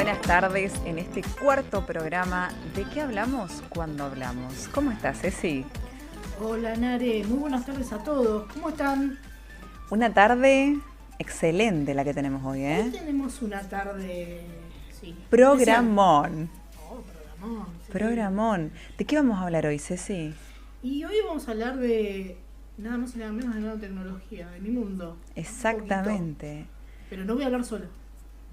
buenas tardes en este cuarto programa. ¿De qué hablamos cuando hablamos? ¿Cómo estás, Ceci? Hola, Nare. Muy buenas tardes a todos. ¿Cómo están? Una tarde excelente la que tenemos hoy, ¿eh? Hoy tenemos una tarde... Sí, Programón. Programón. Sí. Programón. ¿De qué vamos a hablar hoy, Ceci? Y hoy vamos a hablar de nada más y nada menos de nanotecnología, de mi mundo. Exactamente. Pero no voy a hablar sola.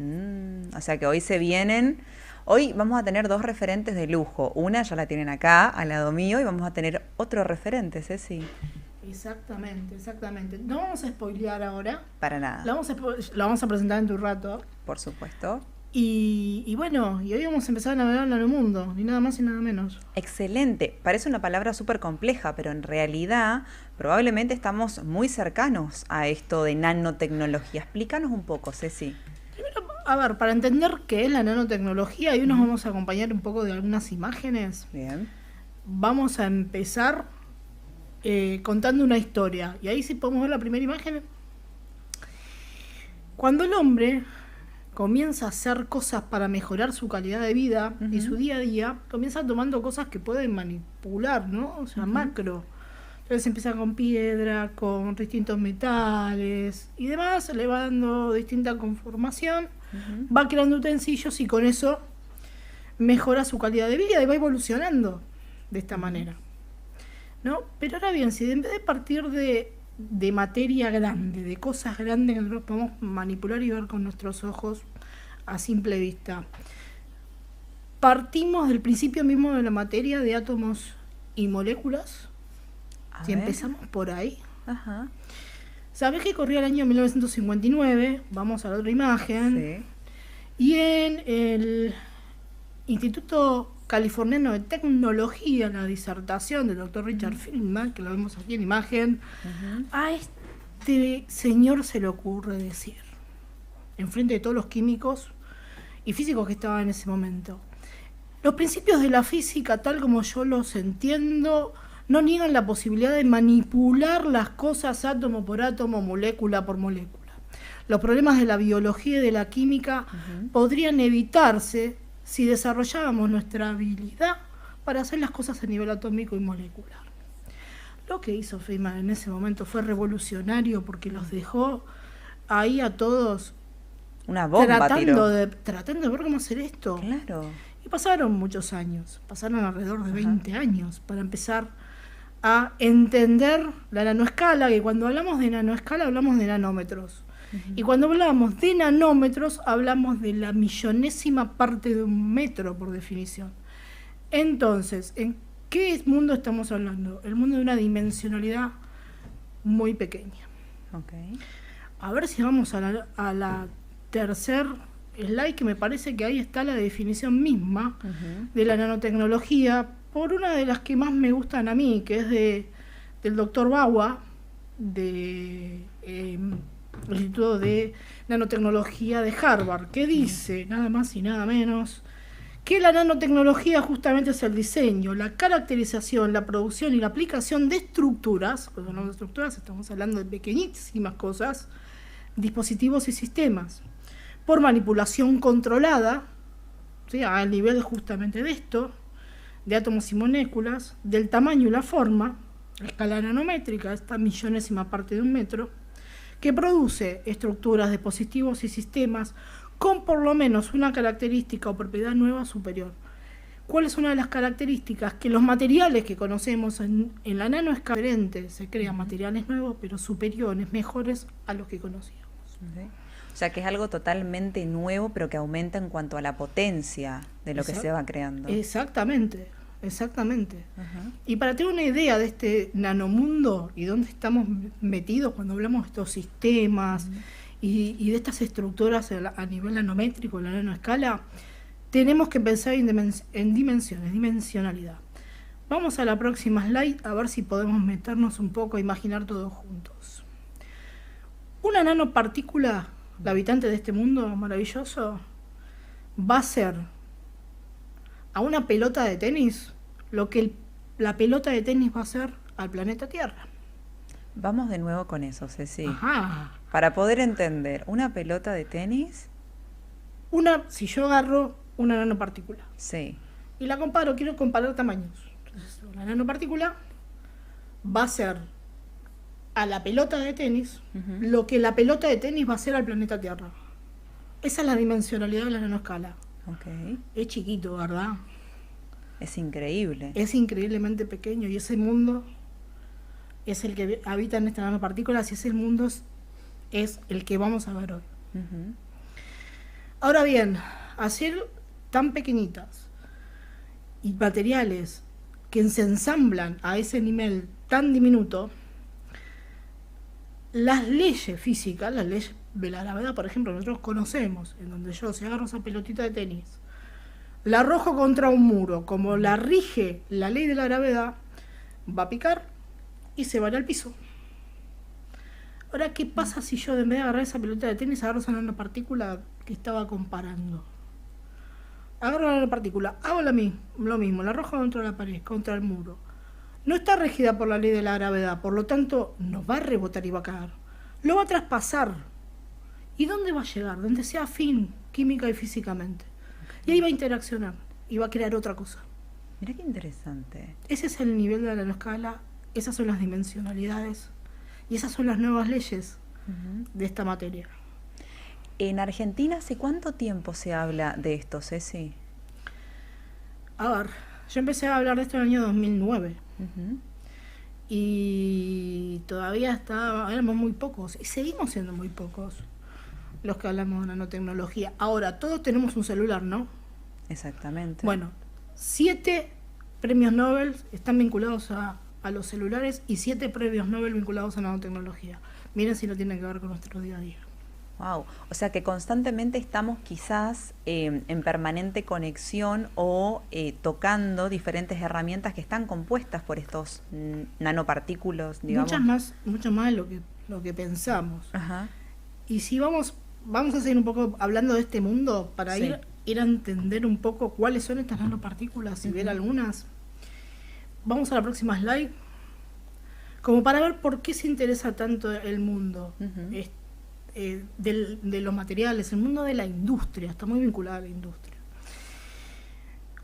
O sea que hoy se vienen... Hoy vamos a tener dos referentes de lujo. Una ya la tienen acá, al lado mío, y vamos a tener otro referente, Ceci. Exactamente. No vamos a spoilear ahora. Para nada. La vamos a presentar en tu rato. Por supuesto. Y bueno, y hoy vamos a empezar a navegar en el mundo, ni nada más ni nada menos. Excelente. Parece una palabra súper compleja, pero en realidad probablemente estamos muy cercanos a esto de nanotecnología. Explícanos un poco, Ceci. Primero, a ver, para entender qué es la nanotecnología, hoy nos vamos a acompañar un poco de algunas imágenes. Bien. Vamos a empezar contando una historia. Y ahí sí podemos ver la primera imagen. Cuando el hombre comienza a hacer cosas para mejorar su calidad de vida y su día a día, comienza tomando cosas que pueden manipular, ¿no? O sea, macro. Entonces empieza con piedra, con distintos metales y demás, le va dando distinta conformación, va creando utensilios y con eso mejora su calidad de vida y va evolucionando de esta manera, ¿no? Pero ahora bien, si en vez de partir de materia grande, de cosas grandes que nosotros podemos manipular y ver con nuestros ojos a simple vista, partimos del principio mismo de la materia, de átomos y moléculas. Si empezamos por ahí. Ajá. ¿Sabés que corría el año 1959? Vamos a la otra imagen. Sí. Y en el Instituto Californiano de Tecnología, la disertación del doctor Richard Feynman, que lo vemos aquí en imagen, a este señor se le ocurre decir, enfrente de todos los químicos y físicos que estaban en ese momento: los principios de la física, tal como yo los entiendo, no niegan la posibilidad de manipular las cosas átomo por átomo, molécula por molécula. Los problemas de la biología y de la química podrían evitarse si desarrollábamos nuestra habilidad para hacer las cosas a nivel atómico y molecular. Lo que hizo Feynman en ese momento fue revolucionario porque los dejó ahí a todos una bomba, tratando de ver cómo hacer esto. Claro. Y pasaron muchos años, pasaron alrededor de 20 años para empezar a entender la nanoescala, que cuando hablamos de nanoescala hablamos de nanómetros. Y cuando hablamos de nanómetros hablamos de la millonésima parte de un metro por definición. Entonces, ¿en qué mundo estamos hablando? El mundo de una dimensionalidad muy pequeña. Okay. A ver si vamos a la tercer slide, que me parece que ahí está la definición misma de la nanotecnología, por una de las que más me gustan a mí, que es del doctor Bawa, del Instituto de Nanotecnología de Harvard, que dice, nada más y nada menos, que la nanotecnología justamente es el diseño, la caracterización, la producción y la aplicación de estructuras. Cuando hablamos de estructuras estamos hablando de pequeñísimas cosas, dispositivos y sistemas, por manipulación controlada, ¿sí?, al nivel justamente de esto, de átomos y moléculas, del tamaño y la forma, a escala nanométrica, esta millonésima parte de un metro, que produce estructuras, dispositivos y sistemas con por lo menos una característica o propiedad nueva superior. ¿Cuál es una de las características? Que los materiales que conocemos en la nanoescala se crean materiales nuevos, pero superiores, mejores a los que conocíamos. Okay. O sea que es algo totalmente nuevo, pero que aumenta en cuanto a la potencia de lo que se va creando. Exactamente. Y para tener una idea de este nanomundo y dónde estamos metidos cuando hablamos de estos sistemas y de estas estructuras a nivel nanométrico, la nanoescala, tenemos que pensar en dimensiones, dimensionalidad. Vamos a la próxima slide a ver si podemos meternos un poco a imaginar todos juntos. Una nanopartícula, la habitante de este mundo maravilloso, va a ser a una pelota de tenis lo que la pelota de tenis va a hacer al planeta Tierra. Vamos de nuevo con eso, Ceci. Ajá. Para poder entender, una pelota de tenis Si yo agarro una nanopartícula Sí. y la comparo, quiero comparar tamaños. Entonces, la nanopartícula va a ser a la pelota de tenis lo que la pelota de tenis va a hacer al planeta Tierra. Esa es la dimensionalidad de la nanoescala. Ok. Es chiquito, ¿verdad? Es increíble. Es increíblemente pequeño y ese mundo es el que habita en estas nanopartículas y ese mundo es el que vamos a ver hoy. Ujú. Ahora bien, hacer tan pequeñitas y materiales que se ensamblan a ese nivel tan diminuto, las leyes físicas, las leyes de la gravedad, por ejemplo, nosotros conocemos, en donde yo, si agarro esa pelotita de tenis, la arrojo contra un muro, como la rige la ley de la gravedad, va a picar y se va a ir al piso. Ahora, ¿qué pasa si yo, en vez de agarrar esa pelota de tenis, agarro esa nanopartícula que estaba comparando? Agarro la nanopartícula, hago lo mismo, la arrojo contra la pared, contra el muro. No está regida por la ley de la gravedad, por lo tanto, no va a rebotar y va a caer. Lo va a traspasar. ¿Y dónde va a llegar? Donde sea afín, química y físicamente. Y ahí va a interaccionar y va a crear otra cosa. Mira qué interesante. Ese es el nivel de la nanoescala, esas son las dimensionalidades y esas son las nuevas leyes de esta materia. En Argentina, ¿hace cuánto tiempo se habla de esto, Ceci? A ver, yo empecé a hablar de esto en el año 2009 y todavía éramos muy pocos y seguimos siendo muy pocos los que hablamos de nanotecnología. Ahora, todos tenemos un celular, ¿no? Exactamente. Bueno, 7 premios Nobel están vinculados a los celulares y 7 premios Nobel vinculados a nanotecnología. Miren si no tiene que ver con nuestro día a día. Wow. O sea que constantemente estamos quizás en permanente conexión o tocando diferentes herramientas que están compuestas por estos nanopartículos, digamos. Muchas más de lo que pensamos. Ajá. Y si vamos a seguir un poco hablando de este mundo para Sí. ir a entender un poco cuáles son estas nanopartículas y ver algunas. Vamos a la próxima slide. Como para ver por qué se interesa tanto el mundo de los materiales, el mundo de la industria, está muy vinculado a la industria.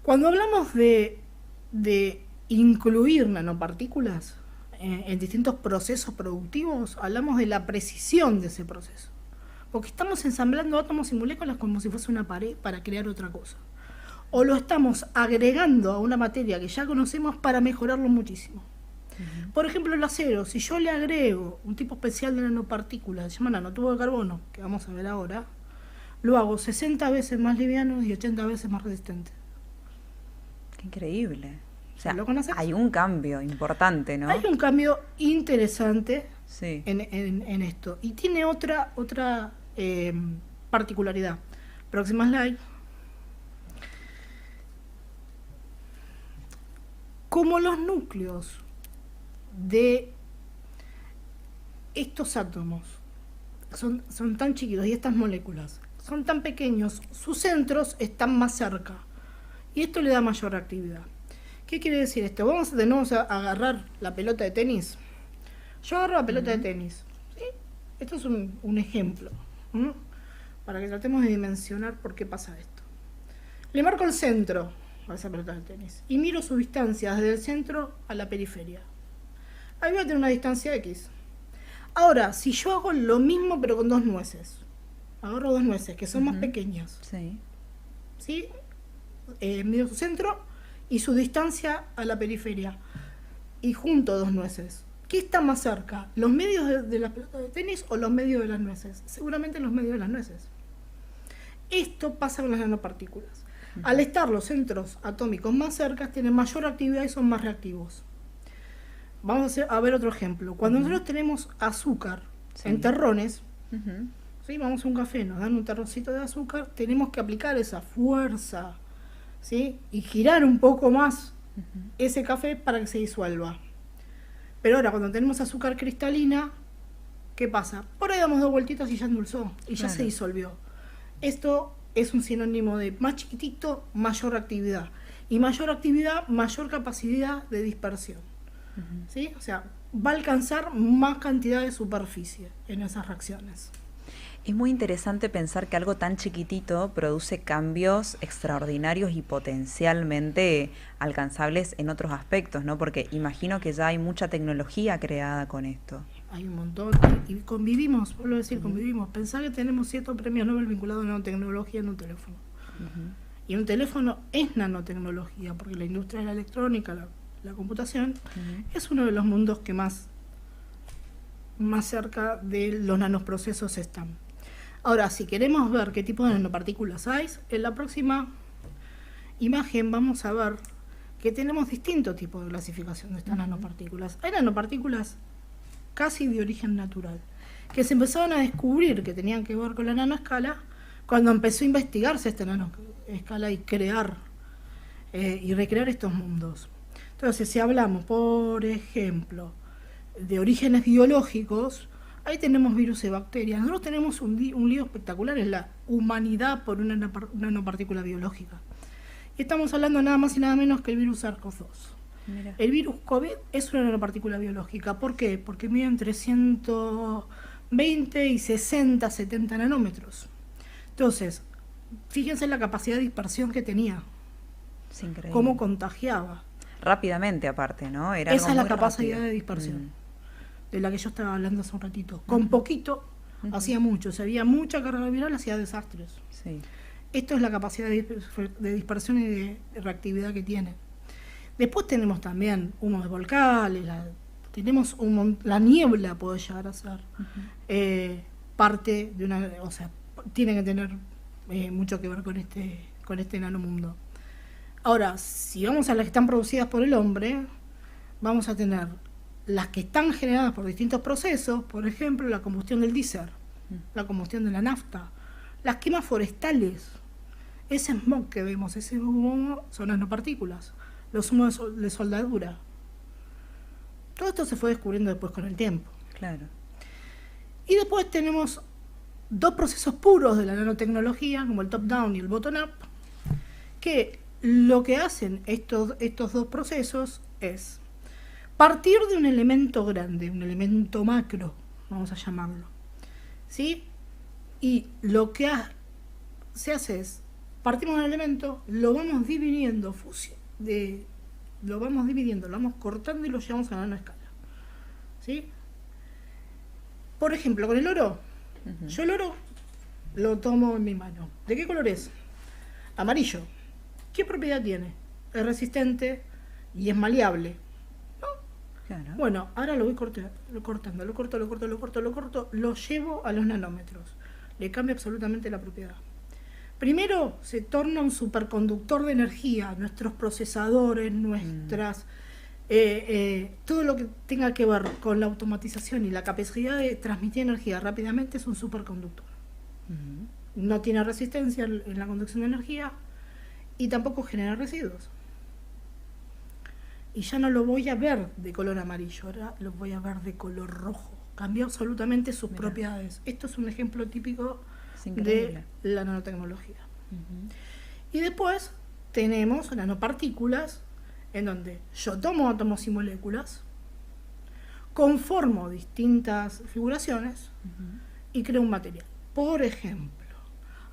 Cuando hablamos de incluir nanopartículas en distintos procesos productivos, hablamos de la precisión de ese proceso. Porque estamos ensamblando átomos y moléculas como si fuese una pared para crear otra cosa. O lo estamos agregando a una materia que ya conocemos para mejorarlo muchísimo. Por ejemplo, el acero, si yo le agrego un tipo especial de nanopartículas, se llama nanotubo de carbono, que vamos a ver ahora, lo hago 60 veces más liviano y 80 veces más resistente. Qué increíble. O sea, ¿Lo conoces? hay un cambio importante, ¿no? Hay un cambio interesante Sí. en esto. Y tiene otra particularidad. Próxima slide. Como los núcleos de estos átomos son tan chiquitos y estas moléculas son tan pequeños, sus centros están más cerca. Y esto le da mayor actividad. ¿Qué quiere decir esto? Vamos de nuevo a agarrar la pelota de tenis. Yo agarro la pelota de tenis. ¿Sí? Esto es un ejemplo. Para que tratemos de dimensionar por qué pasa esto. Le marco el centro a esa pelota de tenis y miro su distancia desde el centro a la periferia. Ahí voy a tener una distancia X. Ahora, si yo hago lo mismo pero con 2 nueces, agarro 2 nueces que son más pequeñas, Sí. ¿sí? Mido su centro y su distancia a la periferia y junto 2 nueces. ¿Qué está más cerca? ¿Los medios de la pelota de tenis o los medios de las nueces? Seguramente los medios de las nueces. Esto pasa con las nanopartículas. Al estar los centros atómicos más cerca, tienen mayor actividad y son más reactivos. Vamos a ver otro ejemplo. Cuando nosotros tenemos azúcar en terrones, ¿sí? Vamos a un café, nos dan un terroncito de azúcar, tenemos que aplicar esa fuerza, ¿sí? Y girar un poco más ese café para que se disuelva. Pero ahora, cuando tenemos azúcar cristalina, ¿qué pasa? Por ahí damos 2 vueltitas y ya endulzó, y ya se disolvió. Esto es un sinónimo de más chiquitito, mayor actividad. Y mayor actividad, mayor capacidad de dispersión. ¿Sí? O sea, va a alcanzar más cantidad de superficie en esas reacciones. Es muy interesante pensar que algo tan chiquitito produce cambios extraordinarios y potencialmente alcanzables en otros aspectos, ¿no? Porque imagino que ya hay mucha tecnología creada con esto. Hay un montón. Y convivimos, vuelvo a decir, convivimos. Pensá que tenemos 7 premios Nobel vinculados a nanotecnología en un teléfono. Y un teléfono es nanotecnología, porque la industria de la electrónica, la computación, es uno de los mundos que más cerca de los nanoprocesos están. Ahora, si queremos ver qué tipo de nanopartículas hay, en la próxima imagen vamos a ver que tenemos distintos tipos de clasificación de estas nanopartículas. Hay nanopartículas casi de origen natural, que se empezaron a descubrir que tenían que ver con la nanoescala cuando empezó a investigarse esta nanoescala y crear y recrear estos mundos. Entonces, si hablamos, por ejemplo, de orígenes biológicos, ahí tenemos virus y bacterias. Nosotros tenemos un lío espectacular, es la humanidad por una nanopartícula biológica. Y estamos hablando nada más y nada menos que el virus SARS-CoV-2. Mira. El virus COVID es una nanopartícula biológica. ¿Por qué? Porque mide entre 120 y 60, 70 nanómetros. Entonces, fíjense la capacidad de dispersión que tenía. Es increíble. Cómo contagiaba. Rápidamente, aparte, ¿no? Esa es la capacidad de dispersión, de la que yo estaba hablando hace un ratito. Con poquito hacía mucho. Si había mucha carga viral, hacía desastres. Sí. Esto es la capacidad de dispersión y de reactividad que tiene. Después tenemos también humos de volcanes, tenemos la niebla puede llegar a ser parte de una, o sea, tiene que tener mucho que ver con este nanomundo. Ahora, si vamos a las que están producidas por el hombre, vamos a tener las que están generadas por distintos procesos, por ejemplo, la combustión del diésel, la combustión de la nafta, las quemas forestales, ese smog que vemos, ese humo son nanopartículas, los humos de soldadura. Todo esto se fue descubriendo después con el tiempo. Claro. Y después tenemos 2 procesos puros de la nanotecnología, como el top-down y el bottom-up, que lo que hacen estos 2 procesos es partir de un elemento grande, un elemento macro, vamos a llamarlo, ¿sí? Y lo que se hace es, partimos de un elemento, lo vamos dividiendo, lo vamos cortando y lo llevamos a nanoescala, ¿sí? Por ejemplo, con el oro, yo el oro lo tomo en mi mano. ¿De qué color es? Amarillo. ¿Qué propiedad tiene? Es resistente y es maleable, ¿no? Claro. Bueno, ahora lo voy cortando, lo corto, lo llevo a los nanómetros. Le cambia absolutamente la propiedad. Primero se torna un superconductor de energía. Nuestros procesadores, todo lo que tenga que ver con la automatización y la capacidad de transmitir energía rápidamente es un superconductor. No tiene resistencia en la conducción de energía y tampoco genera residuos. Y ya no lo voy a ver de color amarillo, ahora lo voy a ver de color rojo. Cambió absolutamente sus propiedades. Esto es un ejemplo típico de la nanotecnología. Y después tenemos nanopartículas en donde yo tomo átomos y moléculas, conformo distintas figuraciones y creo un material. Por ejemplo,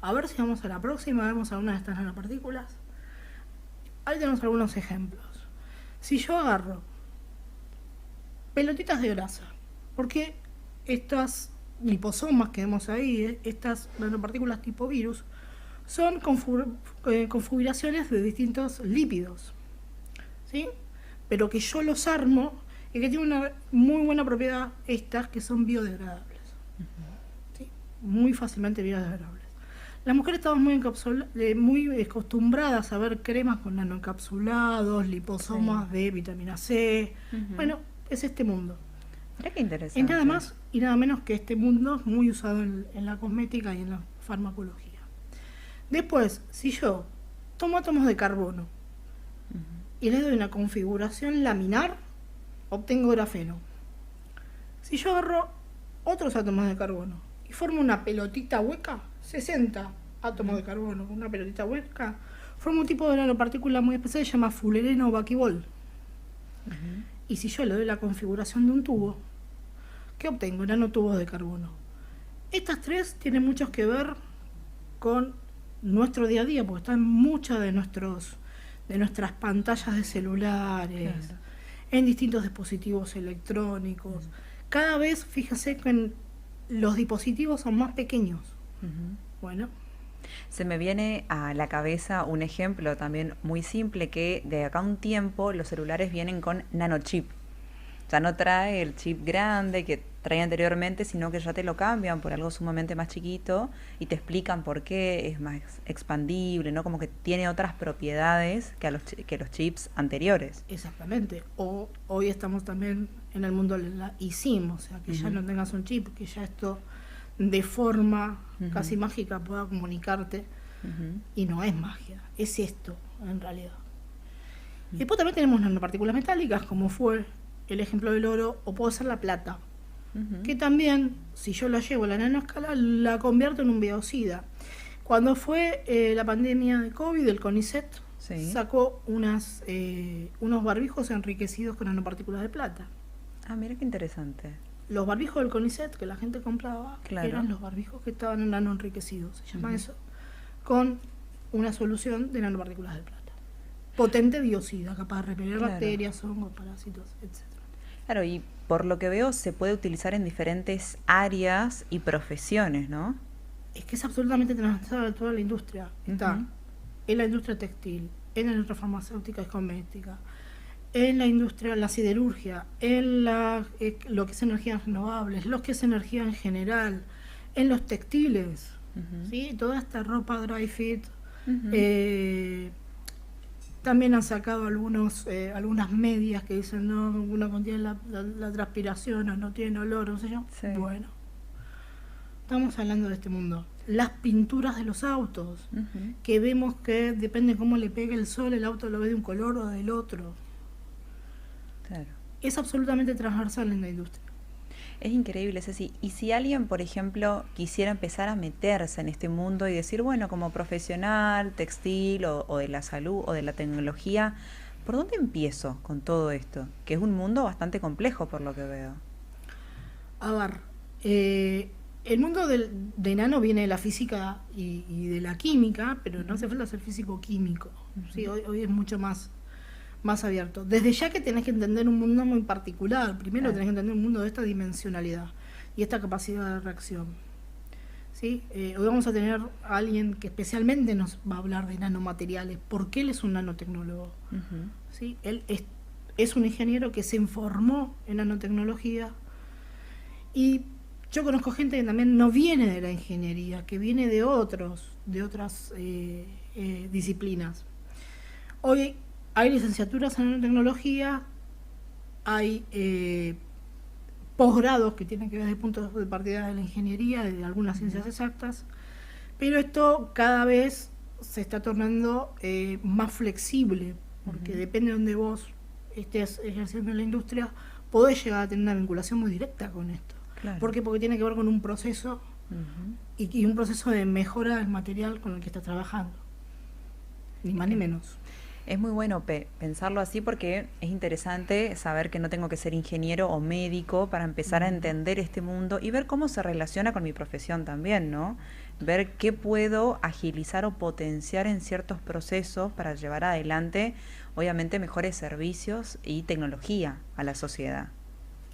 a ver si vamos a la próxima, vemos algunas de estas nanopartículas. Ahí tenemos algunos ejemplos. Si yo agarro pelotitas de grasa, porque estas liposomas que vemos ahí, estas nanopartículas tipo virus, son configuraciones de distintos lípidos, ¿sí? Pero que yo los armo y que tienen una muy buena propiedad, estas que son biodegradables, ¿sí? Muy fácilmente biodegradables. Las mujeres estamos muy acostumbradas a ver cremas con nanoencapsulados, liposomas de vitamina C. Bueno, es este mundo. Mira qué interesante. Es nada más y nada menos que este mundo muy usado en la cosmética y en la farmacología. Después, si yo tomo átomos de carbono y le doy una configuración laminar, obtengo grafeno. Si yo agarro otros átomos de carbono y formo una pelotita hueca, 60 átomos de carbono con una pelotita hueca, forma un tipo de nanopartícula muy especial que se llama fullereno vaquibol. Y si yo le doy la configuración de un tubo, ¿qué obtengo? Nanotubos de carbono. Estas tres tienen mucho que ver con nuestro día a día, porque están en muchas de nuestras pantallas de celulares, Claro. en distintos dispositivos electrónicos. Cada vez, fíjese que los dispositivos son más pequeños. Ujú. Bueno, Se me viene a la cabeza un ejemplo también muy simple que de acá a un tiempo los celulares vienen con nanochip. Ya no trae el chip grande que traía anteriormente, sino que ya te lo cambian por algo sumamente más chiquito y te explican por qué es más expandible, ¿no? Como que tiene otras propiedades que los chips anteriores. exactamente. O hoy estamos también en el mundo de la eSIM, o sea, que ya Ujú, no tengas un chip, que ya esto de forma ujú, casi mágica pueda comunicarte. ujú, Y no es magia, es esto en realidad. Y ujú, después también tenemos nanopartículas metálicas, como fue el ejemplo del oro, o puede ser la plata, ujú. que también, si yo la llevo a la nanoescala, la convierto en un biocida. Cuando fue la pandemia de COVID, el CONICET Sí. sacó unos barbijos enriquecidos con nanopartículas de plata. Ah, mira qué interesante. Los barbijos del CONICET que la gente compraba Claro. eran los barbijos que estaban en nano enriquecidos, se llama Ujú. eso, con una solución de nanopartículas de plata. Potente biocida, capaz de repeler Claro. bacterias, hongos, parásitos, etc. Claro, y por lo que veo se puede utilizar en diferentes áreas y profesiones, ¿no? Es que es absolutamente transversal a toda la industria. Está Ujú. en la industria textil, en la industria farmacéutica y cosmética, en la industria, la siderurgia, en lo que es energías renovables, lo que es energía en general, en los textiles, Ujú, ¿sí? Toda esta ropa dry fit. ujú. eh, También han sacado algunas medias que dicen no contiene la transpiración o no tiene olor, no sé yo. Sí. Bueno, estamos hablando de este mundo. Las pinturas de los autos, Ujú. que vemos que depende cómo le pegue el sol, el auto lo ve de un color o del otro. Claro. Es absolutamente transversal en la industria. Es increíble, Ceci. Y si alguien, por ejemplo, quisiera empezar a meterse en este mundo y decir, bueno, como profesional, textil o de la salud o de la tecnología, ¿por dónde empiezo con todo esto? Que es un mundo bastante complejo por lo que veo. A ver, el mundo de nano viene de la física y de la química, pero no Ujú, hace falta ser físico-químico. ¿Sí? ujú. Hoy es mucho más abierto. Desde ya que tenés que entender un mundo muy particular. Primero Claro. tenés que entender un mundo de esta dimensionalidad y esta capacidad de reacción. ¿Sí? Hoy vamos a tener a alguien que especialmente nos va a hablar de nanomateriales, porque él es un nanotecnólogo. Ujú, ¿Sí? Él es un ingeniero que se informó en nanotecnología y yo conozco gente que también no viene de la ingeniería, que viene de otras disciplinas. Hoy hay licenciaturas en nanotecnología, hay posgrados que tienen que ver desde el punto de partida de la ingeniería, de algunas ujú. ciencias exactas, pero esto cada vez se está tornando más flexible, porque Ujú. depende de donde vos estés ejerciendo en la industria, podés llegar a tener una vinculación muy directa con esto. Claro. ¿Por qué? Porque tiene que ver con un proceso Ujú. y un proceso de mejora del material con el que estás trabajando, ni más ni Eh, menos. Es muy bueno pensarlo así porque es interesante saber que no tengo que ser ingeniero o médico para empezar a entender este mundo y ver cómo se relaciona con mi profesión también, ¿no? Ver qué puedo agilizar o potenciar en ciertos procesos para llevar adelante, obviamente, mejores servicios y tecnología a la sociedad.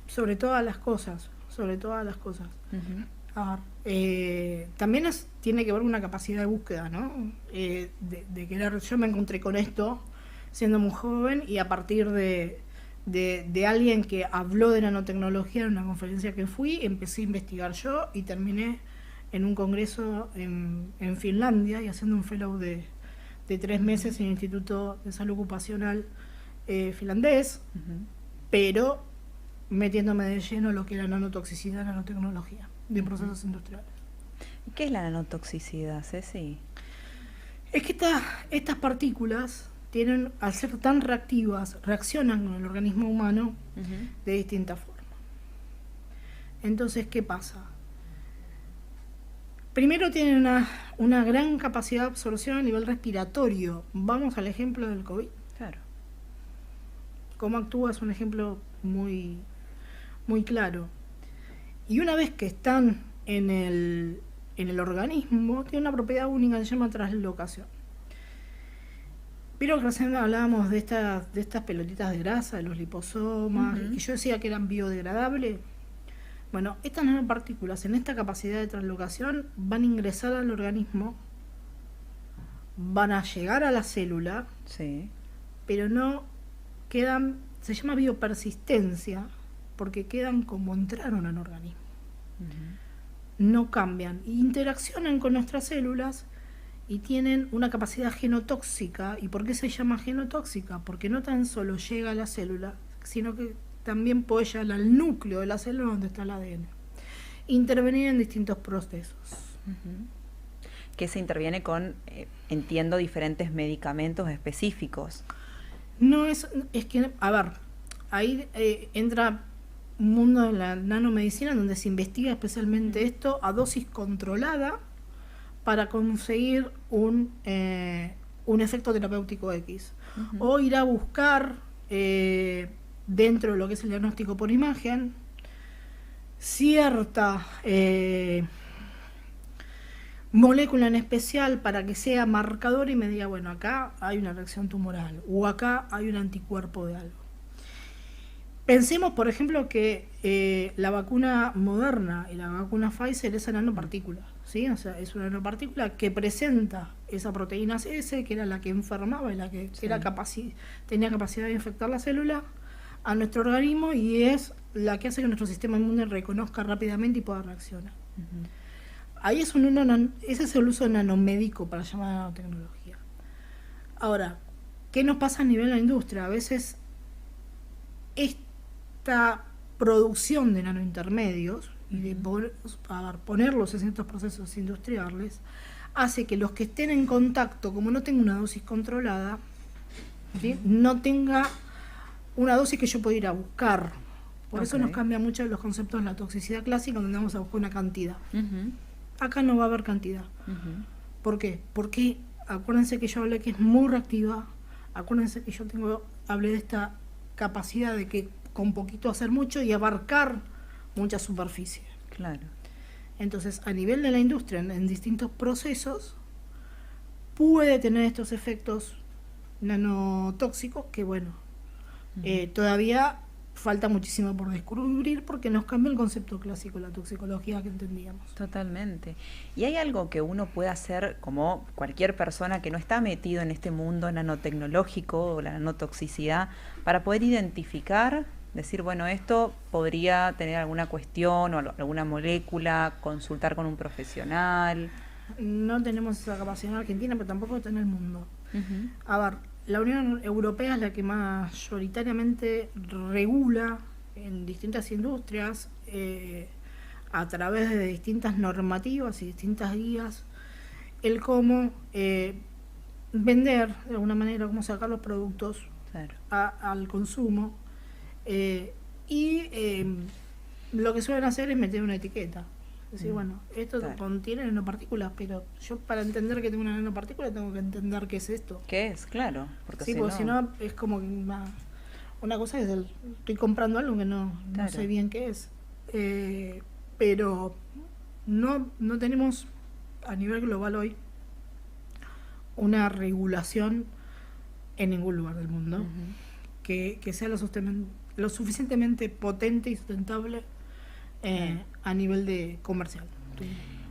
Sobre todas las cosas, sobre todas las cosas. Ujú, A ver, también tiene que ver con una capacidad de búsqueda, ¿no? De querer, yo me encontré con esto siendo muy joven y a partir de alguien que habló de nanotecnología en una conferencia que fui, empecé a investigar yo y terminé en un congreso en Finlandia y haciendo un fellow de 3 meses en el Instituto de Salud Ocupacional finlandés, ujú. pero metiéndome de lleno lo que era nanotoxicidad, nanotecnología de Ujú. procesos industriales. ¿Y qué es la nanotoxicidad, Ceci? Es que estas partículas tienen, al ser tan reactivas, reaccionan con el organismo humano Ujú, de distintas formas. Entonces, ¿qué pasa? Primero tienen una gran capacidad de absorción a nivel respiratorio. Vamos al ejemplo del COVID. claro. Cómo actúa es un ejemplo muy, muy claro. Y una vez que están en el organismo tiene una propiedad única que se llama translocación. Pero que recién hablábamos de estas pelotitas de grasa, de los liposomas, y que yo decía que eran biodegradables. Bueno, estas nanopartículas en esta capacidad de translocación van a ingresar al organismo, van a llegar a la célula, Sí. pero no quedan, se llama biopersistencia, porque quedan como entraron al organismo. No cambian, interaccionan con nuestras células y tienen una capacidad genotóxica. ¿Y por qué se llama genotóxica? Porque no tan solo llega a la célula, sino que también puede llegar al núcleo de la célula donde está el ADN. Intervenir en distintos procesos. Que se interviene con, entiendo, diferentes medicamentos específicos. No es que, a ver, ahí entra un mundo de la nanomedicina donde se investiga especialmente esto a dosis controlada para conseguir un efecto terapéutico X. O ir a buscar dentro de lo que es el diagnóstico por imagen cierta molécula en especial para que sea marcador y me diga, bueno, acá hay una reacción tumoral o acá hay un anticuerpo de algo. Pensemos, por ejemplo, que la vacuna Moderna y la vacuna Pfizer es una nanopartícula, ¿sí? O sea, es una nanopartícula que presenta esa proteína S, que era la que enfermaba y la que tenía capacidad de infectar la célula, a nuestro organismo, y es la que hace que nuestro sistema inmune reconozca rápidamente y pueda reaccionar. Ahí ese es el uso nanomédico para llamar nanotecnología. Ahora, ¿qué nos pasa a nivel de la industria? A veces esta producción de nanointermedios y de ponerlos en ciertos procesos industriales hace que los que estén en contacto, como no tenga una dosis controlada, ¿sí?, no tenga una dosis que yo pueda ir a buscar. Por eso nos cambia mucho los conceptos de la toxicidad clásica, donde vamos a buscar una cantidad. Acá no va a haber cantidad. ¿Por qué? Porque acuérdense que yo hablé que es muy reactiva, acuérdense que yo hablé de esta capacidad de que con poquito hacer mucho y abarcar mucha superficie. Claro. Entonces, a nivel de la industria, en distintos procesos, puede tener estos efectos nanotóxicos que, bueno, todavía falta muchísimo por descubrir porque nos cambia el concepto clásico de la toxicología que entendíamos. Totalmente. ¿Y hay algo que uno puede hacer, como cualquier persona que no está metido en este mundo nanotecnológico o la nanotoxicidad, para poder identificar, decir, bueno, esto podría tener alguna cuestión o alguna molécula, consultar con un profesional? No tenemos esa capacidad en Argentina, pero tampoco está en el mundo. A ver, la Unión Europea es la que mayoritariamente regula en distintas industrias a través de distintas normativas y distintas guías el cómo vender de alguna manera, cómo sacar los productos al consumo y lo que suelen hacer es meter una etiqueta. Es decir, bueno, esto contiene nanopartículas, pero yo para entender que tengo una nanopartícula tengo que entender qué es esto. ¿Qué es? Claro. Porque sí, porque si no es como que una cosa es estoy comprando algo que no sé bien qué es. Pero no tenemos a nivel global hoy una regulación en ningún lugar del mundo que sea lo suficientemente potente y sustentable a nivel de comercial.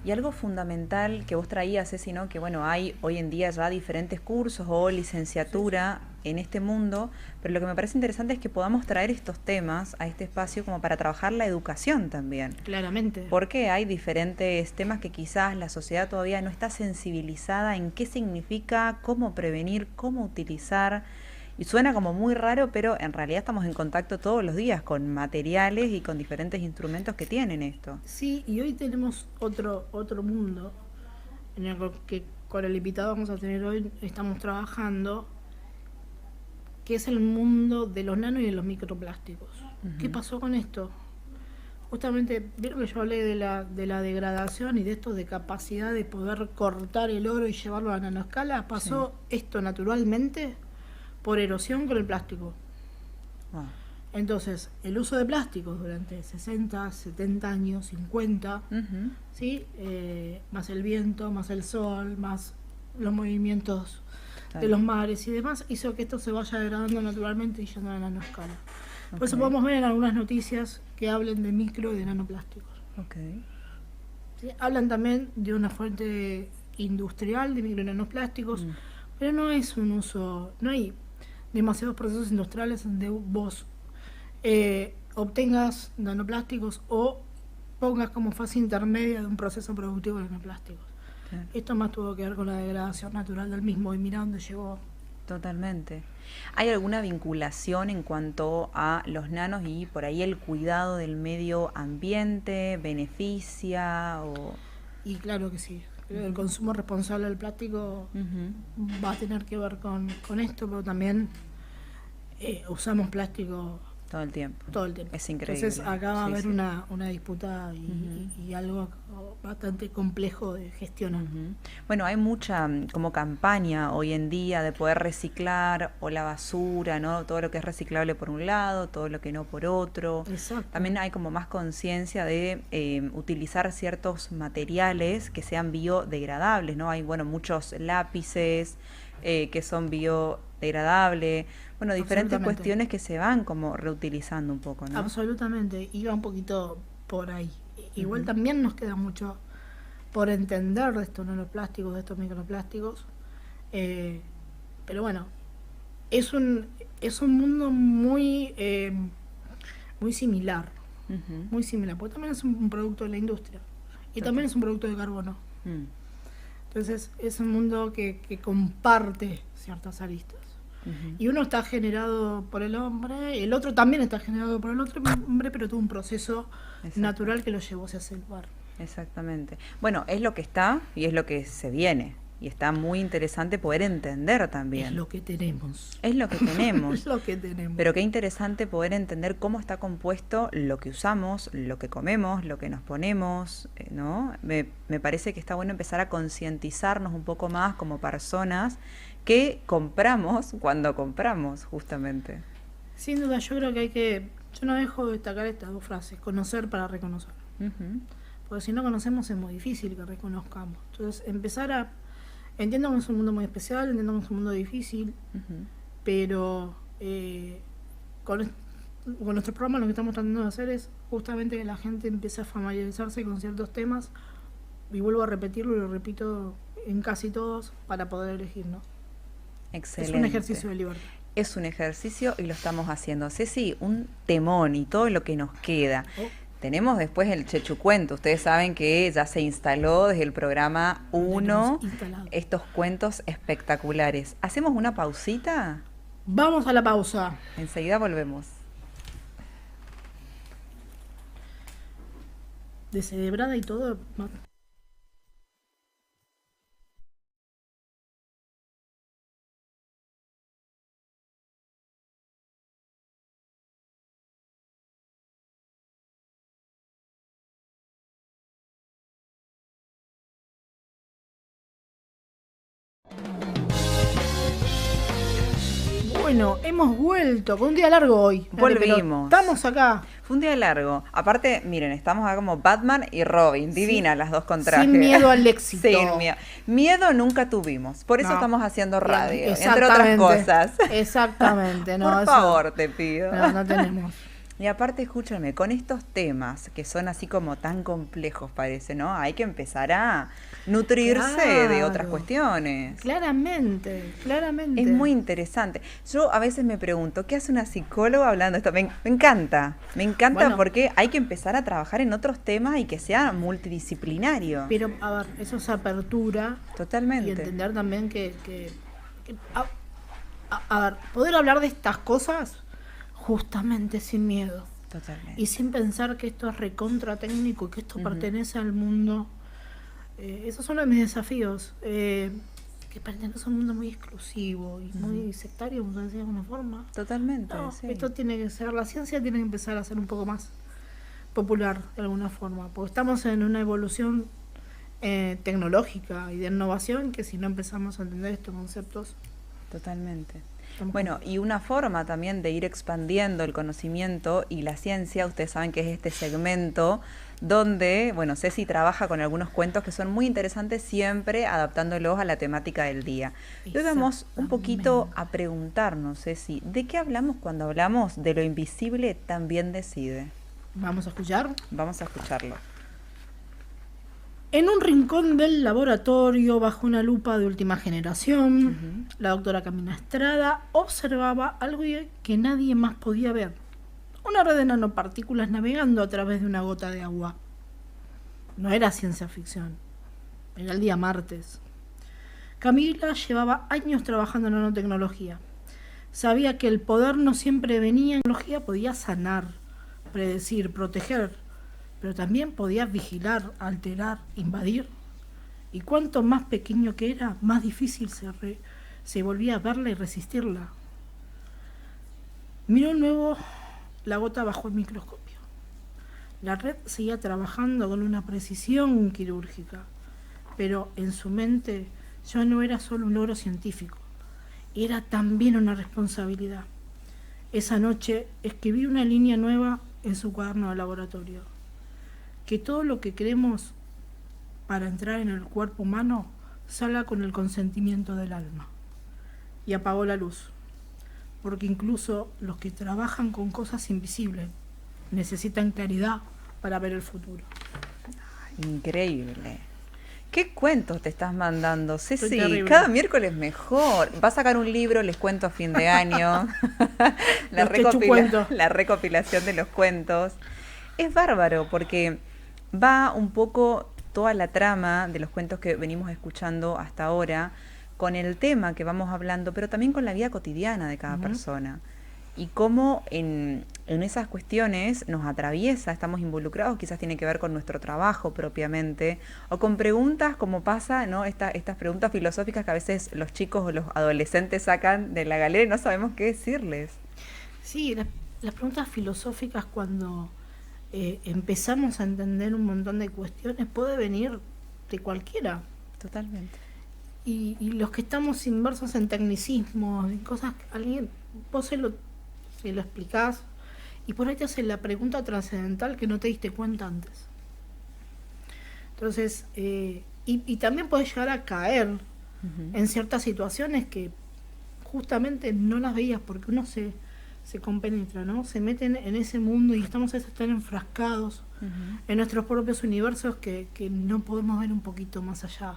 Y algo fundamental que vos traías, Ceci, ¿no? Que bueno, hay hoy en día ya diferentes cursos o licenciatura en este mundo, pero lo que me parece interesante es que podamos traer estos temas a este espacio como para trabajar la educación también. Claramente. Porque hay diferentes temas que quizás la sociedad todavía no está sensibilizada en qué significa, cómo prevenir, cómo utilizar. Y suena como muy raro, pero en realidad estamos en contacto todos los días con materiales y con diferentes instrumentos que tienen esto. Sí, y hoy tenemos otro mundo en el que con el invitado vamos a tener hoy, estamos trabajando, que es el mundo de los nanos y de los microplásticos. ¿Qué pasó con esto? Justamente, vieron que yo hablé de la degradación y de esto de capacidad de poder cortar el oro y llevarlo a nanoescala. Pasó esto naturalmente por erosión con el plástico. Entonces, el uso de plásticos durante 60, 70 años, 50, ¿sí? Más el viento, más el sol, más los movimientos de los mares y demás, hizo que esto se vaya degradando naturalmente y yendo a la nanoescala. Por eso podemos ver en algunas noticias que hablen de micro y de nanoplásticos. ¿Sí? Hablan también de una fuente industrial de micro y nanoplásticos, pero no es un uso, no hay demasiados procesos industriales donde vos obtengas nanoplásticos o pongas como fase intermedia de un proceso productivo de nanoplásticos. Claro. Esto más tuvo que ver con la degradación natural del mismo y mira dónde llegó. Totalmente. ¿Hay alguna vinculación en cuanto a los nanos y por ahí el cuidado del medio ambiente? ¿Beneficia? Y claro que sí. El consumo responsable del plástico va a tener que ver con esto, pero también usamos plástico todo el tiempo. Todo el tiempo. Es increíble. Entonces acá va a haber una disputa y algo bastante complejo de gestionar. Bueno, hay mucha como campaña hoy en día de poder reciclar o la basura, ¿no? Todo lo que es reciclable por un lado, todo lo que no por otro. Exacto. También hay como más conciencia de utilizar ciertos materiales que sean biodegradables, ¿no? Hay, bueno, muchos lápices que son biodegradables. Bueno, diferentes cuestiones que se van como reutilizando un poco, ¿no? Absolutamente, iba un poquito por ahí. Igual también nos queda mucho por entender de estos nanoplásticos, de estos microplásticos. Pero bueno, es un mundo muy similar. Muy similar, porque también es un producto de la industria. Y también es un producto de carbono. Entonces es un mundo que comparte ciertas aristas. Y uno está generado por el hombre, el otro también está generado por el otro hombre, pero tuvo un proceso natural que lo llevó hacia ese lugar. Exactamente. Bueno, es lo que está y es lo que se viene. Y está muy interesante poder entender también. Es lo que tenemos. Es lo que tenemos. Es lo que tenemos. Pero qué interesante poder entender cómo está compuesto lo que usamos, lo que comemos, lo que nos ponemos, ¿no? Me parece que está bueno empezar a concientizarnos un poco más como personas que compramos cuando compramos, justamente. Sin duda, yo creo que yo no dejo de destacar estas dos frases, conocer para reconocer. Porque si no conocemos es muy difícil que reconozcamos. Entonces, entiendo que es un mundo muy especial, entiendo que es un mundo difícil, pero con nuestro programa lo que estamos tratando de hacer es justamente que la gente empiece a familiarizarse con ciertos temas, y vuelvo a repetirlo y lo repito en casi todos, para poder elegir, ¿no? Excelente. Es un ejercicio de libertad. Es un ejercicio y lo estamos haciendo. Ceci, un temón y todo lo que nos queda. Tenemos después el Chechucuento. Ustedes saben que ya se instaló desde el programa 1 estos cuentos espectaculares. ¿Hacemos una pausita? Vamos a la pausa. Enseguida volvemos. Descerebrada y todo. Bueno, hemos vuelto con un día largo hoy. Volvimos. Estamos acá. Fue un día largo. Aparte, miren, estamos acá como Batman y Robin. Divinas las dos con traje. Sin miedo al éxito. Sin miedo. Miedo nunca tuvimos. Por eso estamos haciendo radio, entre otras cosas. Exactamente. No, por favor, te pido. No tenemos. Y aparte, escúchame, con estos temas que son así como tan complejos, parece, ¿no? Hay que empezar a nutrirse de otras cuestiones. Claramente. Es muy interesante. Yo a veces me pregunto, ¿qué hace una psicóloga hablando de esto? Me encanta bueno, porque hay que empezar a trabajar en otros temas y que sea multidisciplinario. Pero, a ver, eso es apertura. Totalmente. Y entender también que a ver, poder hablar de estas cosas justamente sin miedo. Totalmente. Y sin pensar que esto es recontra técnico y que esto pertenece al mundo. Esos son uno de mis desafíos. Que pertenece a un mundo muy exclusivo y muy sectario, como se decía de alguna forma. Totalmente. No, sí. Esto tiene que ser, la ciencia tiene que empezar a ser un poco más popular de alguna forma. Porque estamos en una evolución tecnológica y de innovación que si no empezamos a entender estos conceptos. Totalmente. Bueno, y una forma también de ir expandiendo el conocimiento y la ciencia, ustedes saben que es este segmento donde, bueno, Ceci trabaja con algunos cuentos que son muy interesantes, siempre adaptándolos a la temática del día. Y hoy vamos un poquito a preguntarnos, Ceci, ¿de qué hablamos cuando hablamos de lo invisible también decide? ¿Vamos a escuchar? Vamos a escucharlo. En un rincón del laboratorio, bajo una lupa de última generación, la doctora Camila Estrada observaba algo que nadie más podía ver. Una red de nanopartículas navegando a través de una gota de agua. No era ciencia ficción, era el día martes. Camila llevaba años trabajando en nanotecnología. Sabía que el poder no siempre venía en tecnología, podía sanar, predecir, proteger, pero también podía vigilar, alterar, invadir. Y cuanto más pequeño que era, más difícil se volvía a verla y resistirla. Miró luego la gota bajo el microscopio. La red seguía trabajando con una precisión quirúrgica, pero en su mente ya no era solo un logro científico, era también una responsabilidad. Esa noche escribí una línea nueva en su cuaderno de laboratorio: que todo lo que queremos para entrar en el cuerpo humano salga con el consentimiento del alma. Y apagó la luz, porque incluso los que trabajan con cosas invisibles necesitan claridad para ver el futuro. Increíble. ¿Qué cuentos te estás mandando, Ceci? Cada miércoles mejor. Va a sacar un libro, les cuento a fin de año. La recopilación de los cuentos. Es bárbaro porque va un poco toda la trama de los cuentos que venimos escuchando hasta ahora con el tema que vamos hablando, pero también con la vida cotidiana de cada persona. Y cómo en esas cuestiones nos atraviesa, estamos involucrados, quizás tiene que ver con nuestro trabajo propiamente, o con preguntas como pasa, ¿no? Estas preguntas filosóficas que a veces los chicos o los adolescentes sacan de la galera y no sabemos qué decirles. Sí, las preguntas filosóficas cuando empezamos a entender un montón de cuestiones puede venir de cualquiera. Totalmente. Y los que estamos inmersos en tecnicismos, en cosas que alguien, vos se lo explicás y por ahí te hacen la pregunta trascendental que no te diste cuenta antes. Entonces, y también podés llegar a caer en ciertas situaciones que justamente no las veías porque uno se compenetra, ¿no? Se meten en ese mundo y estamos a veces tan enfrascados en nuestros propios universos que no podemos ver un poquito más allá.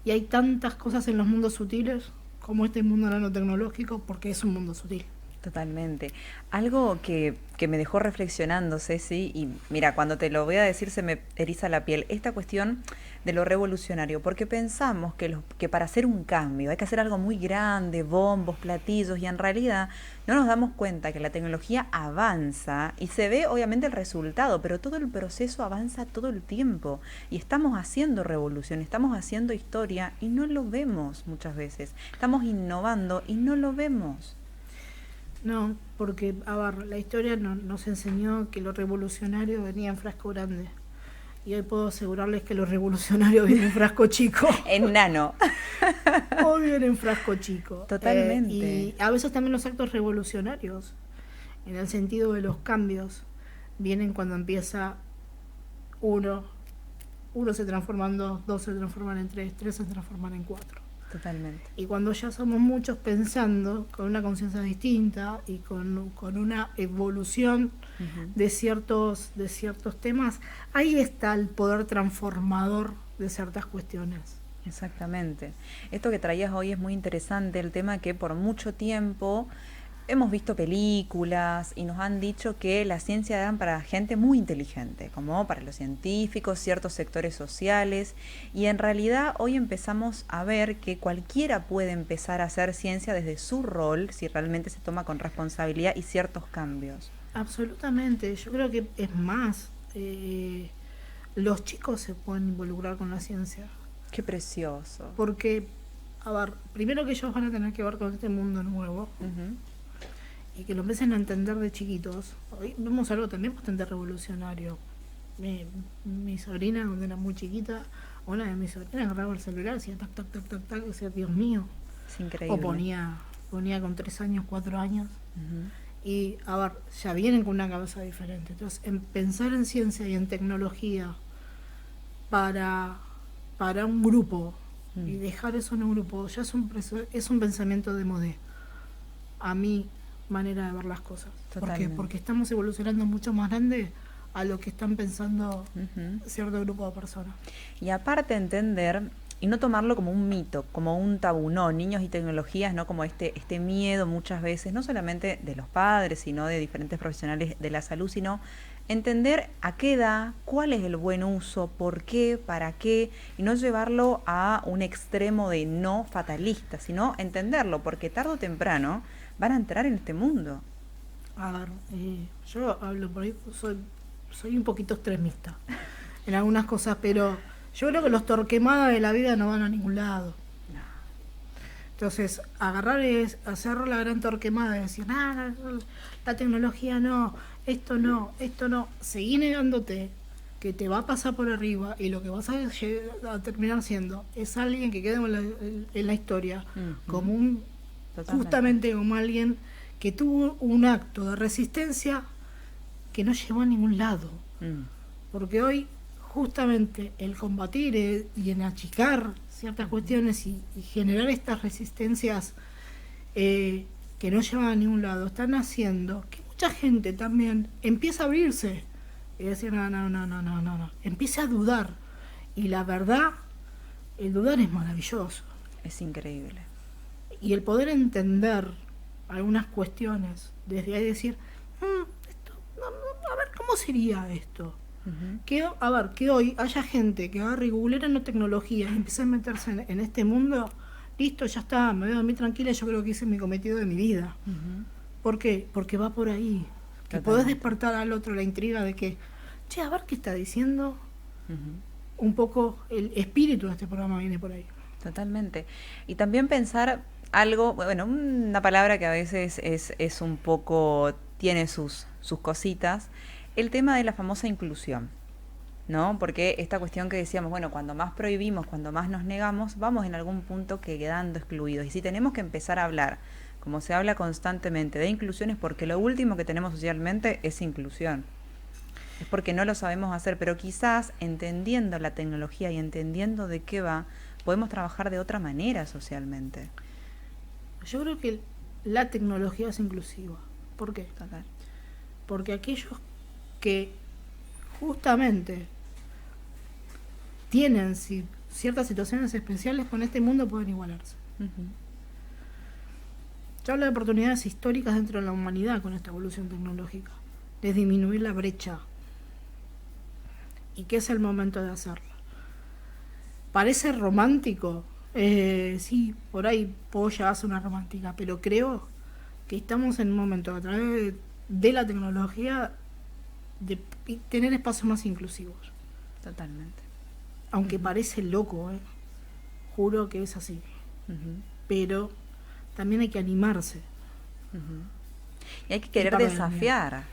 Y hay tantas cosas en los mundos sutiles como este mundo nanotecnológico, porque es un mundo sutil. Totalmente. Algo que me dejó reflexionando, Ceci, y mira, cuando te lo voy a decir se me eriza la piel, esta cuestión de lo revolucionario, porque pensamos que para hacer un cambio hay que hacer algo muy grande, bombos, platillos, y en realidad no nos damos cuenta que la tecnología avanza y se ve obviamente el resultado, pero todo el proceso avanza todo el tiempo y estamos haciendo revolución, estamos haciendo historia y no lo vemos muchas veces. Estamos innovando y no lo vemos. No, porque, a ver, la historia nos enseñó que lo revolucionario venía en frasco grande. Y hoy puedo asegurarles que lo revolucionario viene en frasco chico. En nano. Hoy viene en frasco chico. Totalmente. Y a veces también los actos revolucionarios, en el sentido de los cambios, vienen cuando empieza uno se transforma en dos se transforman en tres se transforman en cuatro. Totalmente. Y cuando ya somos muchos pensando con una conciencia distinta y con una evolución de ciertos temas, ahí está el poder transformador de ciertas cuestiones. Exactamente. Esto que traías hoy es muy interesante, el tema que por mucho tiempo hemos visto películas y nos han dicho que la ciencia era para gente muy inteligente, como para los científicos, ciertos sectores sociales, y en realidad hoy empezamos a ver que cualquiera puede empezar a hacer ciencia desde su rol, si realmente se toma con responsabilidad y ciertos cambios. Absolutamente, yo creo que es más, los chicos se pueden involucrar con la ciencia. Qué precioso. Porque, a ver, primero que ellos van a tener que ver con este mundo nuevo. Y que lo empiecen a entender de chiquitos. Hoy vemos algo también bastante revolucionario. Mi sobrina, cuando era muy chiquita, una de mis sobrinas agarraba el celular y decía tac, tac, tac, tac, tac, y decía, Dios mío. Es increíble. O ponía ponía con 3 años, 4 años. Ujú. Y, a ver, ya vienen con una cabeza diferente. Entonces, pensar en ciencia y en tecnología para, para un grupo y dejar eso en un grupo, ya es un pensamiento de modé. A mi manera de ver las cosas. ¿Por qué? Totalmente. Porque estamos evolucionando mucho más grande a lo que están pensando Ujú. cierto grupo de personas. Y aparte entender y no tomarlo como un mito, como un tabú, no, niños y tecnologías, no como este miedo muchas veces, no solamente de los padres, sino de diferentes profesionales de la salud, sino entender a qué edad, cuál es el buen uso, por qué, para qué, y no llevarlo a un extremo de no fatalista, sino entenderlo, porque tarde o temprano van a entrar en este mundo. A ver, yo hablo por ahí, soy un poquito extremista en algunas cosas, pero yo creo que los torquemadas de la vida no van a ningún lado. Entonces, agarrar es hacer la gran torquemada y decir, la tecnología no, esto no, esto no. Seguí negándote que te va a pasar por arriba y lo que vas a terminar siendo es alguien que quede en la historia como Totalmente. justamente como alguien que tuvo un acto de resistencia que no llevó a ningún lado. Porque hoy justamente el combatir y en achicar ciertas cuestiones y generar estas resistencias que no llevan a ningún lado, están haciendo que mucha gente también empiece a abrirse y decir no, empiece a dudar. Y la verdad, el dudar es maravilloso. Es increíble. Y el poder entender algunas cuestiones desde ahí decir, esto, a ver, ¿cómo sería esto? Que hoy haya gente que agarre y googlea en tecnología y empiece a meterse en este mundo, listo, ya está, me voy a dormir tranquila y yo creo que hice mi cometido de mi vida. ¿Por qué? Porque va por ahí. Que podés despertar al otro la intriga de que, a ver qué está diciendo. Un poco el espíritu de este programa viene por ahí. Totalmente. Y también pensar algo, bueno, una palabra que a veces es un poco, tiene sus cositas, el tema de la famosa inclusión, ¿no? Porque esta cuestión que decíamos, bueno, cuando más prohibimos, cuando más nos negamos, vamos en algún punto quedando excluidos. Y si tenemos que empezar a hablar, como se habla constantemente, de inclusión, es porque lo último que tenemos socialmente es inclusión. Es porque no lo sabemos hacer, pero quizás entendiendo la tecnología y entendiendo de qué va, podemos trabajar de otra manera socialmente. Yo creo que la tecnología es inclusiva. ¿Por qué? Total. Porque aquellos que justamente tienen ciertas situaciones especiales con este mundo pueden igualarse. Yo hablo de oportunidades históricas dentro de la humanidad con esta evolución tecnológica, de disminuir la brecha. ¿Y qué es el momento de hacerlo? Parece romántico, sí, por ahí Polla hace una romántica, pero creo que estamos en un momento a través de la tecnología de tener espacios más inclusivos. Totalmente. Aunque parece loco, juro que es así. Pero también hay que animarse. Y hay que querer desafiar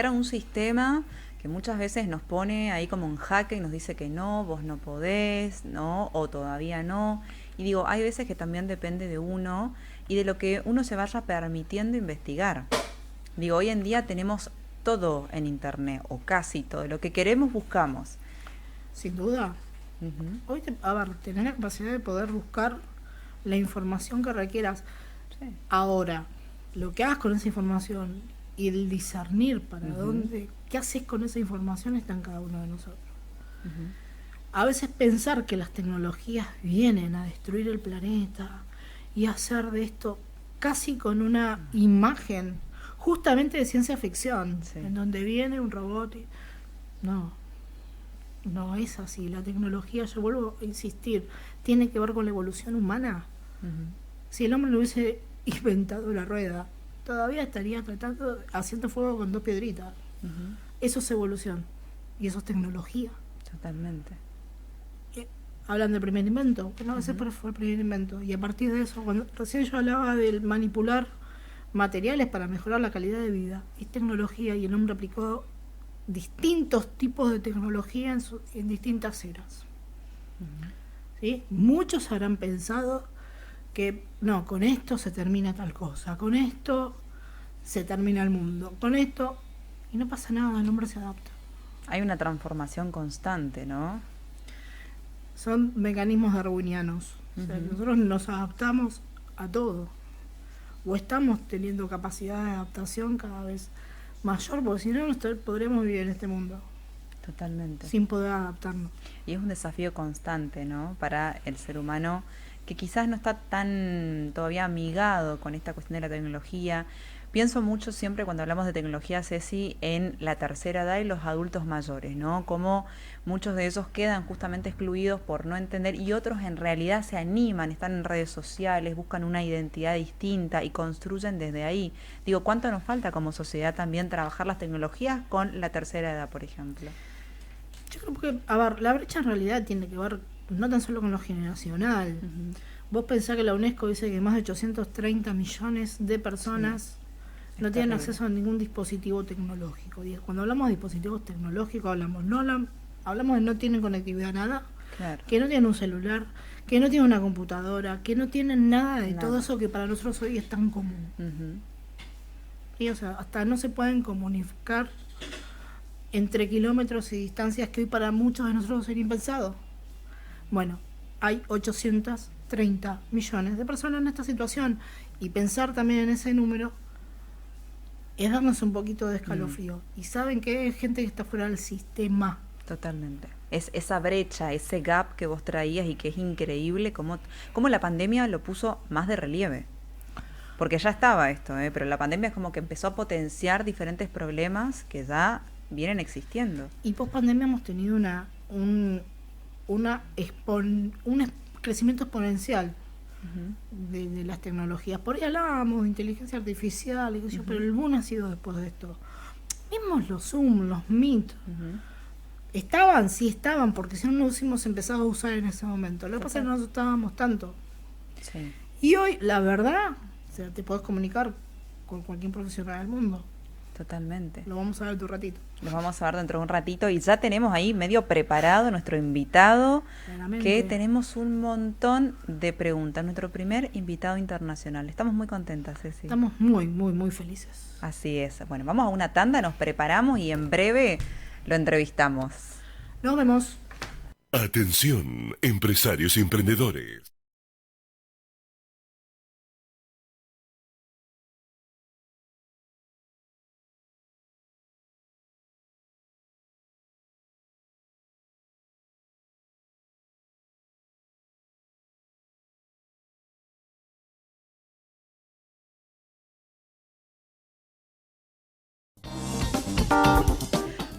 a un sistema que muchas veces nos pone ahí como en jaque y nos dice que no, vos no podés, no, o todavía no. Y digo, hay veces que también depende de uno y de lo que uno se vaya permitiendo investigar. Digo, hoy en día tenemos todo en internet, o casi todo, lo que queremos buscamos. Sin duda. Hoy, tener la capacidad de poder buscar la información que requieras. Sí. Ahora, lo que hagas con esa información y el discernir para dónde, qué haces con esa información está en cada uno de nosotros. A veces pensar que las tecnologías vienen a destruir el planeta y hacer de esto casi con una imagen justamente de ciencia ficción, en donde viene un robot y... No es así. La tecnología, yo vuelvo a insistir, tiene que ver con la evolución humana. Si el hombre no hubiese inventado la rueda, todavía estaría haciendo fuego con 2 piedritas. Eso es evolución y eso es tecnología. Totalmente. Hablan del primer invento. Bueno, ese fue el primer invento. Y a partir de eso, cuando recién yo hablaba del manipular materiales para mejorar la calidad de vida, es tecnología y el hombre aplicó distintos tipos de tecnología en distintas eras. ¿Sí? Muchos habrán pensado que no, con esto se termina tal cosa, con esto se termina el mundo, con esto, y no pasa nada, el hombre se adapta. Hay una transformación constante, ¿no? Son mecanismos darwinianos. O sea, nosotros nos adaptamos a todo. O estamos teniendo capacidad de adaptación cada vez mayor, porque si no, no podríamos vivir en este mundo. Totalmente. Sin poder adaptarnos. Y es un desafío constante, ¿no? Para el ser humano que quizás no está tan todavía amigado con esta cuestión de la tecnología. Pienso mucho siempre cuando hablamos de tecnología, Ceci, en la tercera edad y los adultos mayores, ¿no? Como muchos de esos quedan justamente excluidos por no entender y otros en realidad se animan, están en redes sociales, buscan una identidad distinta y construyen desde ahí. Digo, ¿cuánto nos falta como sociedad también trabajar las tecnologías con la tercera edad, por ejemplo? Yo creo que, a ver, la brecha en realidad tiene que ver no tan solo con lo generacional. Vos pensás que la UNESCO dice que más de 830 millones de personas no tienen acceso a ningún dispositivo tecnológico. Y cuando hablamos de dispositivos tecnológicos, hablamos de no tienen conectividad a nada, que no tienen un celular, que no tienen una computadora, que no tienen nada de todo eso que para nosotros hoy es tan común. Y o sea, hasta no se pueden comunicar entre kilómetros y distancias que hoy para muchos de nosotros sería impensado. Bueno, hay 830 millones de personas en esta situación y pensar también en ese número es darnos un poquito de escalofrío. Y saben que es gente que está fuera del sistema. Totalmente. Es esa brecha, ese gap que vos traías y que es increíble cómo la pandemia lo puso más de relieve. Porque ya estaba esto, pero la pandemia es como que empezó a potenciar diferentes problemas que ya vienen existiendo. Y post pandemia hemos tenido un crecimiento exponencial de las tecnologías. Por ahí hablábamos de inteligencia artificial, pero el boom ha sido después de esto. Mismos los Zoom, los Meet, estaban, porque si no nos hubiésemos empezado a usar en ese momento. Lo que pasa es que no nos usábamos tanto. Sí. Y hoy, la verdad, o sea, te podés comunicar con cualquier profesional del mundo. Totalmente. Lo vamos a ver en un ratito. Lo vamos a ver dentro de un ratito y ya tenemos ahí medio preparado nuestro invitado, que tenemos un montón de preguntas. Nuestro primer invitado internacional. Estamos muy contentas, Ceci. Estamos muy, muy, muy felices. Así es. Bueno, vamos a una tanda, nos preparamos y en breve lo entrevistamos. Nos vemos. Atención, empresarios y emprendedores.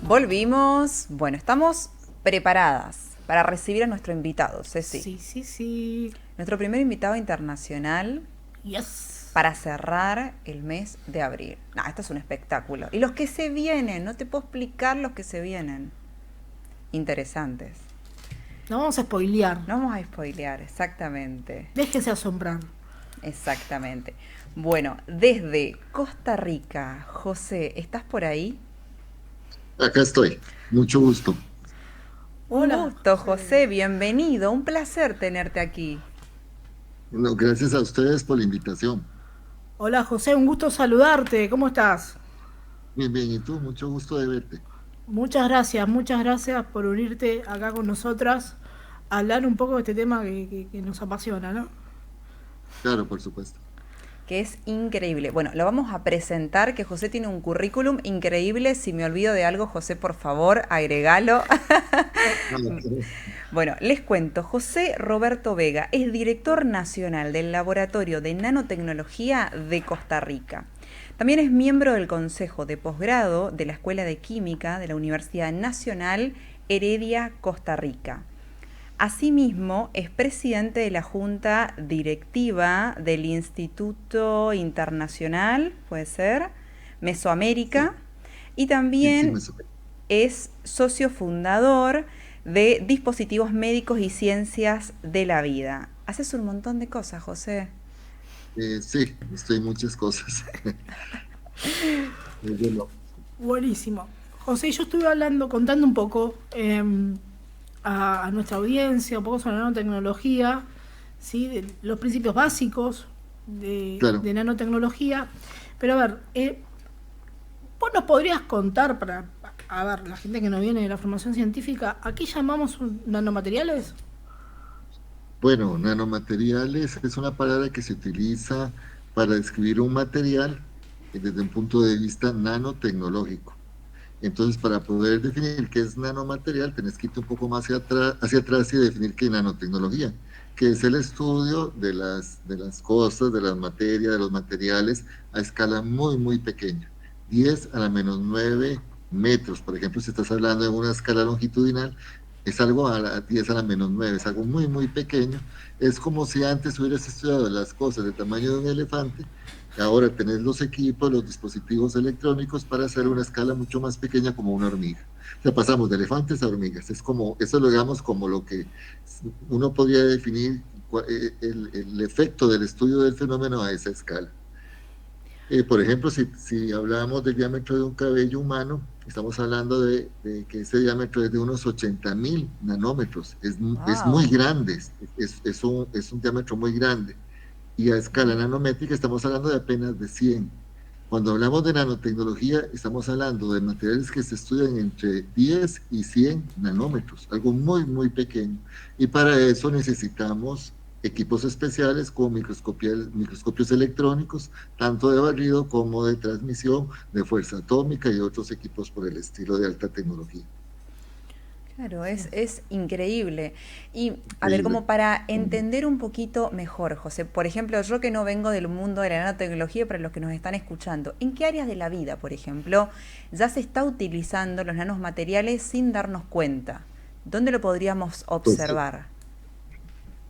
Volvimos. Bueno, estamos preparadas para recibir a nuestro invitado, Ceci. Sí. Nuestro primer invitado internacional. Yes. Para cerrar el mes de abril. Esto es un espectáculo. Y los que se vienen, no te puedo explicar los que se vienen. Interesantes. No vamos a spoilear. No vamos a spoilear, exactamente. Déjese asombrar. Exactamente. Bueno, desde Costa Rica, José, ¿estás por ahí? Acá estoy, mucho gusto. Hola. Un gusto, José, bienvenido, un placer tenerte aquí. Bueno, gracias a ustedes por la invitación. Hola José, un gusto saludarte, ¿cómo estás? Bien, y tú, mucho gusto de verte. Muchas gracias por unirte acá con nosotras a hablar un poco de este tema que nos apasiona, ¿no? Claro, por supuesto. Que es increíble. Bueno, lo vamos a presentar, que José tiene un currículum increíble. Si me olvido de algo, José, por favor, agregalo. Bueno, les cuento. José Roberto Vega es director nacional del Laboratorio de Nanotecnología de Costa Rica. También es miembro del Consejo de Posgrado de la Escuela de Química de la Universidad Nacional Heredia, Costa Rica. Asimismo, es presidente de la Junta Directiva del Instituto Internacional, puede ser, Mesoamérica, y también es socio fundador de Dispositivos Médicos y Ciencias de la Vida. Haces un montón de cosas, José. Sí, estoy en muchas cosas. Buenísimo. José, yo estuve contando un poco a nuestra audiencia, un poco sobre la nanotecnología, ¿sí? De los principios básicos Claro. de nanotecnología. Pero a ver, vos nos podrías contar para, a ver, la gente que no viene de la formación científica, ¿a qué llamamos nanomateriales? Bueno, nanomateriales es una palabra que se utiliza para describir un material desde un punto de vista nanotecnológico. Entonces, para poder definir qué es nanomaterial, tenés que irte un poco más hacia atrás y definir qué es nanotecnología, que es el estudio de las cosas, de las materias, de los materiales a escala muy, muy pequeña, 10 a la menos 9 metros. Por ejemplo, si estás hablando de una escala longitudinal, es algo a la 10 a la menos 9, es algo muy, muy pequeño. Es como si antes hubieras estudiado las cosas del tamaño de un elefante. Ahora tenés los equipos, los dispositivos electrónicos para hacer una escala mucho más pequeña como una hormiga. O sea, pasamos de elefantes a hormigas. Es como, eso lo digamos como lo que uno podría definir el efecto del estudio del fenómeno a esa escala. Por ejemplo, si hablamos del diámetro de un cabello humano, estamos hablando de que ese diámetro es de unos 80.000 nanómetros. Es muy Wow. grande, es un diámetro muy grande. Y a escala nanométrica estamos hablando de apenas de 100. Cuando hablamos de nanotecnología, estamos hablando de materiales que se estudian entre 10 y 100 nanómetros, algo muy, muy pequeño. Y para eso necesitamos equipos especiales como microscopios electrónicos, tanto de barrido como de transmisión, de fuerza atómica y otros equipos por el estilo de alta tecnología. Claro, es increíble. Y a ver, Increíble. como para entender un poquito mejor, José, por ejemplo, yo que no vengo del mundo de la nanotecnología, para los que nos están escuchando, ¿en qué áreas de la vida, por ejemplo, ya se está utilizando los nanomateriales sin darnos cuenta? ¿Dónde lo podríamos Entonces, observar?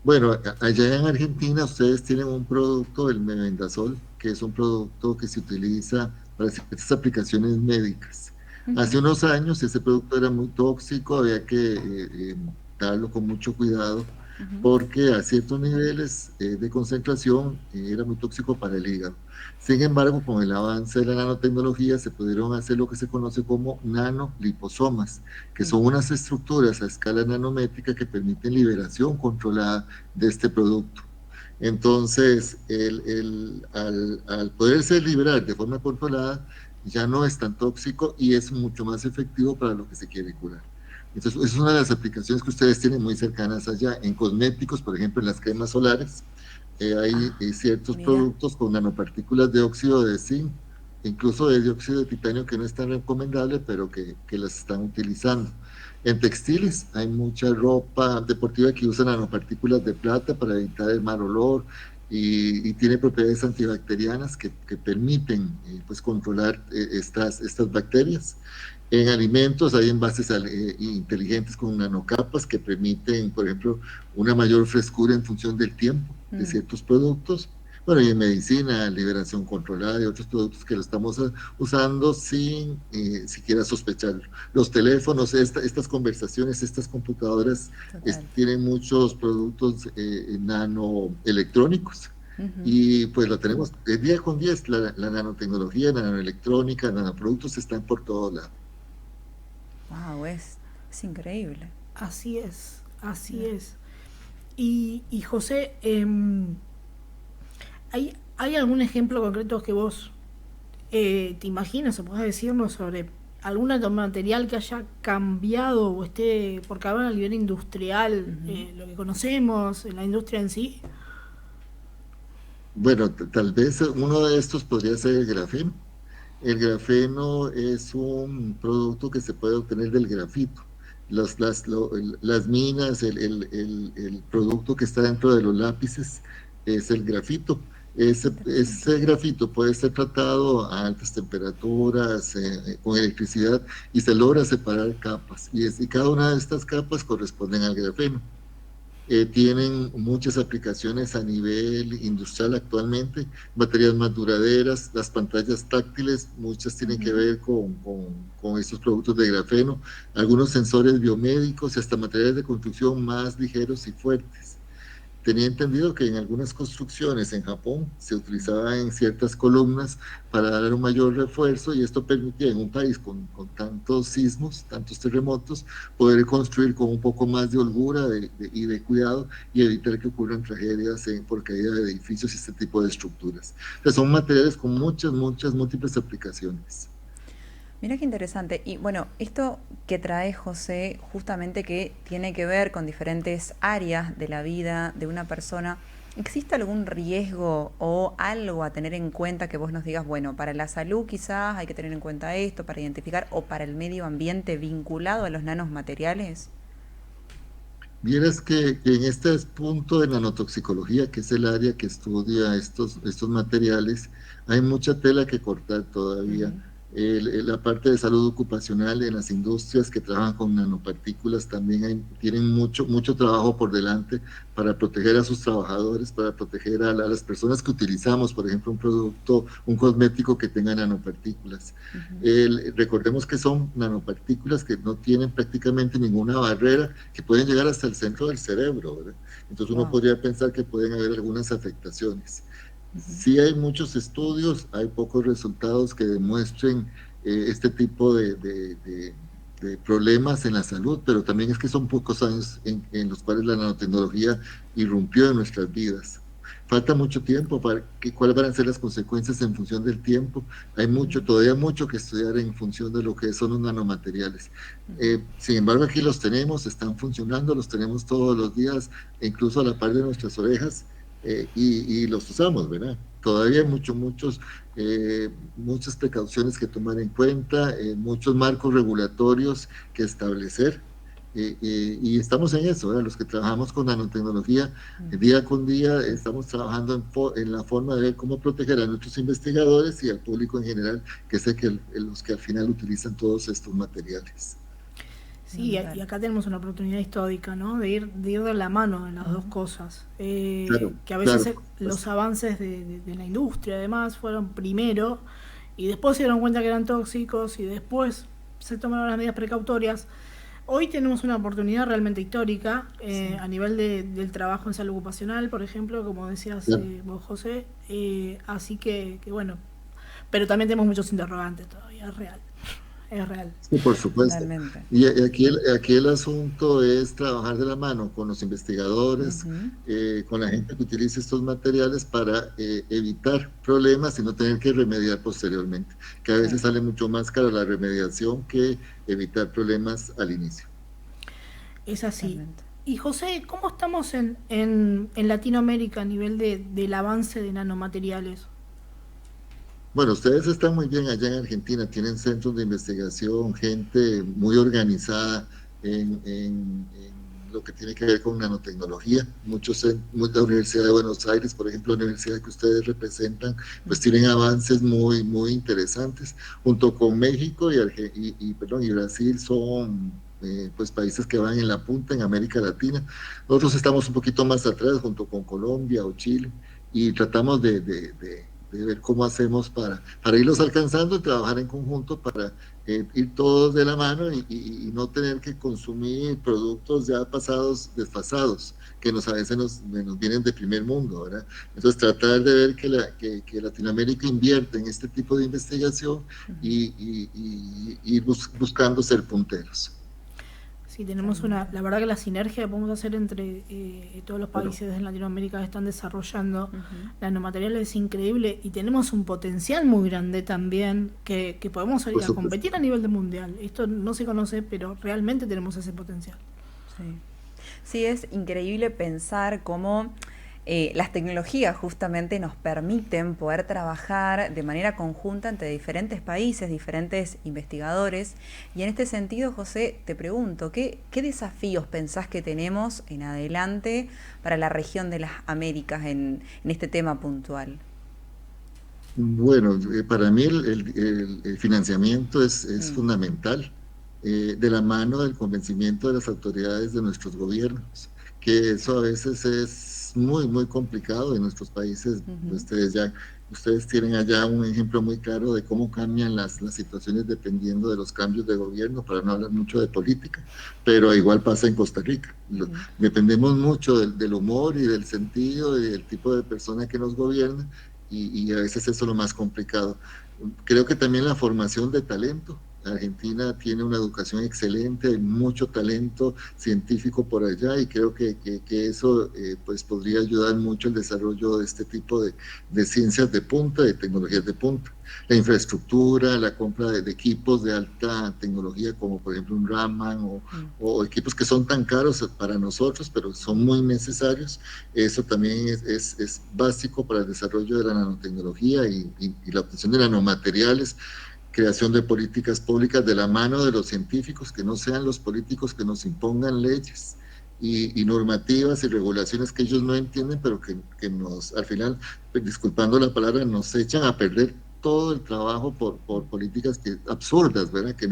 bueno, allá en Argentina ustedes tienen un producto, el mebendazol, que es un producto que se utiliza para ciertas aplicaciones médicas. Hace Ujú. unos años ese producto era muy tóxico, había que darlo con mucho cuidado Ujú. porque a ciertos niveles de concentración era muy tóxico para el hígado. Sin embargo, con el avance de la nanotecnología se pudieron hacer lo que se conoce como nanoliposomas, que son unas estructuras a escala nanométrica que permiten liberación controlada de este producto. Entonces, al poderse liberar de forma controlada, ya no es tan tóxico y es mucho más efectivo para lo que se quiere curar. Entonces, es una de las aplicaciones que ustedes tienen muy cercanas allá. En cosméticos, por ejemplo, en las cremas solares, hay Ah, ciertos mira. productos con nanopartículas de óxido de zinc, incluso de dióxido de titanio, que no es tan recomendable, pero que las están utilizando. En textiles hay mucha ropa deportiva que usa nanopartículas de plata para evitar el mal olor y tiene propiedades antibacterianas que permiten pues controlar estas bacterias. En alimentos hay envases inteligentes con nanocapas que permiten, por ejemplo, una mayor frescura en función del tiempo de Mm. ciertos productos. Bueno, y en medicina, liberación controlada y otros productos que lo estamos usando sin siquiera sospecharlo. Los teléfonos, estas conversaciones, estas computadoras Total. tienen muchos productos nanoelectrónicos Ujú. y pues lo tenemos día con día, la nanotecnología, la nanoelectrónica, nanoproductos están por todos lados. Wow, es increíble. Así es, así Claro. es. Y José, ¿hay algún ejemplo concreto que vos te imaginas o podés decirnos sobre algún material que haya cambiado o esté, porque ahora a nivel industrial, Ujú. lo que conocemos, en la industria en sí? Bueno, tal vez uno de estos podría ser el grafeno. El grafeno es un producto que se puede obtener del grafito. Las minas, el producto que está dentro de los lápices es el grafito. Interesante. Ese grafito puede ser tratado a altas temperaturas, con electricidad, y se logra separar capas. Y cada una de estas capas corresponden al grafeno. Tienen muchas aplicaciones a nivel industrial actualmente, baterías más duraderas, las pantallas táctiles, muchas tienen que Ujú. ver con estos productos de grafeno, algunos sensores biomédicos y hasta materiales de construcción más ligeros y fuertes. tenía entendido que en algunas construcciones en Japón se utilizaba en ciertas columnas para dar un mayor refuerzo, y esto permitía en un país con tantos sismos, tantos terremotos, poder construir con un poco más de holgura y de cuidado, y evitar que ocurran tragedias por caída de edificios y este tipo de estructuras. Entonces son materiales con muchas, muchas, múltiples aplicaciones. Mira qué interesante. Y bueno, esto que trae José, justamente que tiene que ver con diferentes áreas de la vida de una persona, ¿existe algún riesgo o algo a tener en cuenta que vos nos digas, bueno, para la salud quizás hay que tener en cuenta esto, para identificar, o para el medio ambiente vinculado a los nanomateriales? Vieras que en este punto de nanotoxicología, que es el área que estudia estos materiales, hay mucha tela que cortar todavía. Ujú. La parte de salud ocupacional en las industrias que trabajan con nanopartículas también tienen mucho trabajo por delante para proteger a sus trabajadores, para proteger a las personas que utilizamos, por ejemplo, un producto, un cosmético que tenga nanopartículas. Ujú. Recordemos que son nanopartículas que no tienen prácticamente ninguna barrera, que pueden llegar hasta el centro del cerebro, ¿verdad? Entonces uno Wow. podría pensar que pueden haber algunas afectaciones. Ujú. Sí hay muchos estudios, hay pocos resultados que demuestren este tipo de problemas en la salud, pero también es que son pocos años en los cuales la nanotecnología irrumpió en nuestras vidas. Falta mucho tiempo para cuáles van a ser las consecuencias en función del tiempo. Hay Ujú. todavía mucho que estudiar en función de lo que son los nanomateriales. Ujú. Sin embargo, aquí los tenemos, están funcionando, los tenemos todos los días, incluso a la par de nuestras orejas, y los usamos, ¿verdad? Todavía hay Claro. muchas precauciones que tomar en cuenta, muchos marcos regulatorios que establecer, y estamos en eso, ¿verdad? Los que trabajamos con nanotecnología, Ujú. día con día estamos trabajando en la forma de ver cómo proteger a nuestros investigadores y al público en general, que es los que al final utilizan todos estos materiales. Sí, y Fundamental. acá tenemos una oportunidad histórica, ¿no? De ir de la mano en las dos cosas. Claro, Que a veces claro, por los supuesto. avances de la industria, además, fueron primero y después se dieron cuenta que eran tóxicos y después se tomaron las medidas precautorias. Hoy tenemos una oportunidad realmente histórica Sí. a nivel del trabajo en salud ocupacional, por ejemplo, como decías Claro. vos, José. Así que, bueno, pero también tenemos muchos interrogantes todavía, es real, es real. Sí, por supuesto. Totalmente. Y aquí el asunto es trabajar de la mano con los investigadores, Ujú. con la gente que utiliza estos materiales para evitar problemas y no tener que remediar posteriormente, que a veces Claro. sale mucho más cara la remediación que evitar problemas al inicio. Es así. Totalmente. Y José, ¿cómo estamos en Latinoamérica a nivel del avance de nanomateriales? Bueno, ustedes están muy bien allá en Argentina, tienen centros de investigación, gente muy organizada en lo que tiene que ver con nanotecnología. La Universidad de Buenos Aires, por ejemplo, la universidad que ustedes representan, pues Ujú. tienen avances muy interesantes. Junto con México y Brasil son pues países que van en la punta en América Latina. Nosotros estamos un poquito más atrás, junto con Colombia o Chile, y tratamos de ver cómo hacemos para irlos alcanzando y trabajar en conjunto para ir todos de la mano y no tener que consumir productos ya pasados, desfasados, que a veces nos vienen de primer mundo, ¿verdad? Entonces tratar de ver que Latinoamérica invierte en este tipo de investigación Ujú. y buscando ser punteros. Sí, tenemos Totalmente. la verdad que la sinergia que podemos hacer entre todos los Claro, países de Latinoamérica que están desarrollando Ujú. nanomateriales es increíble y tenemos un potencial muy grande también que podemos por salir a supuesto. competir a nivel de mundial. Esto no se conoce, pero realmente tenemos ese potencial. Sí. Sí, es increíble pensar cómo las tecnologías justamente nos permiten poder trabajar de manera conjunta entre diferentes países, diferentes investigadores. Y en este sentido, José, te pregunto, ¿qué desafíos pensás que tenemos en adelante para la región de las Américas en este tema puntual? Bueno, para mí el financiamiento es Mm. fundamental, de la mano del convencimiento de las autoridades de nuestros gobiernos, que eso a veces es muy complicado en nuestros países. Ujú. Ustedes Ustedes tienen allá un ejemplo muy claro de cómo cambian las situaciones dependiendo de los cambios de gobierno, para no hablar mucho de política, pero igual pasa en Costa Rica. Dependemos mucho del humor y del sentido y del tipo de persona que nos gobierna, y a veces eso es lo más complicado. Creo que también la formación de talento. Argentina tiene una educación excelente, hay mucho talento científico por allá, y creo que eso pues podría ayudar mucho el desarrollo de este tipo de ciencias de punta, de tecnologías de punta. La infraestructura, la compra de equipos de alta tecnología, como por ejemplo un Raman o equipos que son tan caros para nosotros, pero son muy necesarios. Eso también es básico para el desarrollo de la nanotecnología y la obtención de nanomateriales, creación de políticas públicas de la mano de los científicos, que no sean los políticos que nos impongan leyes y normativas y regulaciones que ellos no entienden, pero que nos, al final, disculpando la palabra, nos echan a perder todo el trabajo por políticas absurdas, ¿verdad? Que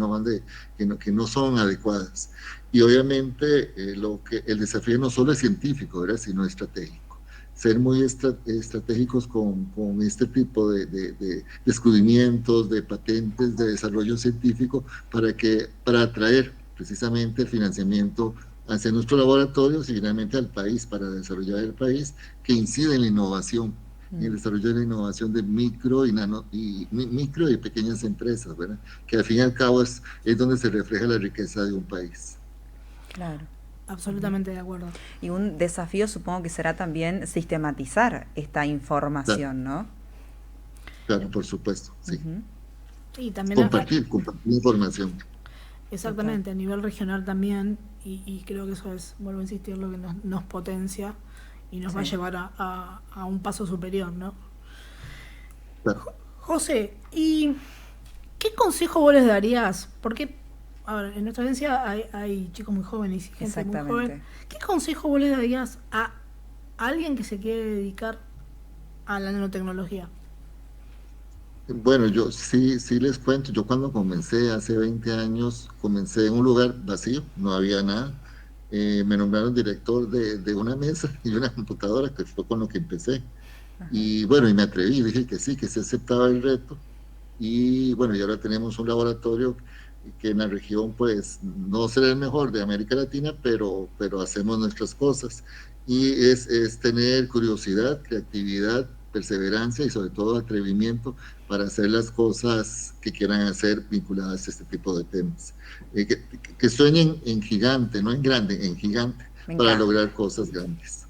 no son adecuadas. Y obviamente el desafío no solo es científico, ¿verdad? Sino estratégico. Ser muy estratégicos con este tipo de descubrimientos, de patentes, de desarrollo científico, para atraer precisamente el financiamiento hacia nuestros laboratorios y finalmente al país, para desarrollar el país, que incide en la innovación, en el desarrollo de la innovación de micro y pequeñas empresas, ¿verdad? Que al fin y al cabo es donde se refleja la riqueza de un país. Claro. Absolutamente de acuerdo. Y un desafío supongo que será también sistematizar esta información, claro. ¿no? Claro, por supuesto, sí. Y también compartir información. Exactamente, a nivel regional también, y creo que eso es, vuelvo a insistir, lo que nos potencia y nos va a llevar a un paso superior, ¿no? Claro. José, ¿y qué consejo vos les darías? Porque, a ver, en nuestra audiencia hay chicos muy jóvenes y gente muy joven. ¿Qué consejo vos le darías a alguien que se quiere dedicar a la nanotecnología? Bueno, yo sí les cuento. Yo cuando comencé hace 20 años, comencé en un lugar vacío, no había nada. Me nombraron director de una mesa y una computadora, que fue con lo que empecé. Ajá. Y bueno, y me atreví, dije que sí, que se aceptaba el reto. Y bueno, y ahora tenemos un laboratorio que en la región pues no será el mejor de América Latina, pero hacemos nuestras cosas. Y es tener curiosidad, creatividad, perseverancia y sobre todo atrevimiento para hacer las cosas que quieran hacer vinculadas a este tipo de temas. Que sueñen en gigante, no en grande, en gigante, para lograr cosas grandes.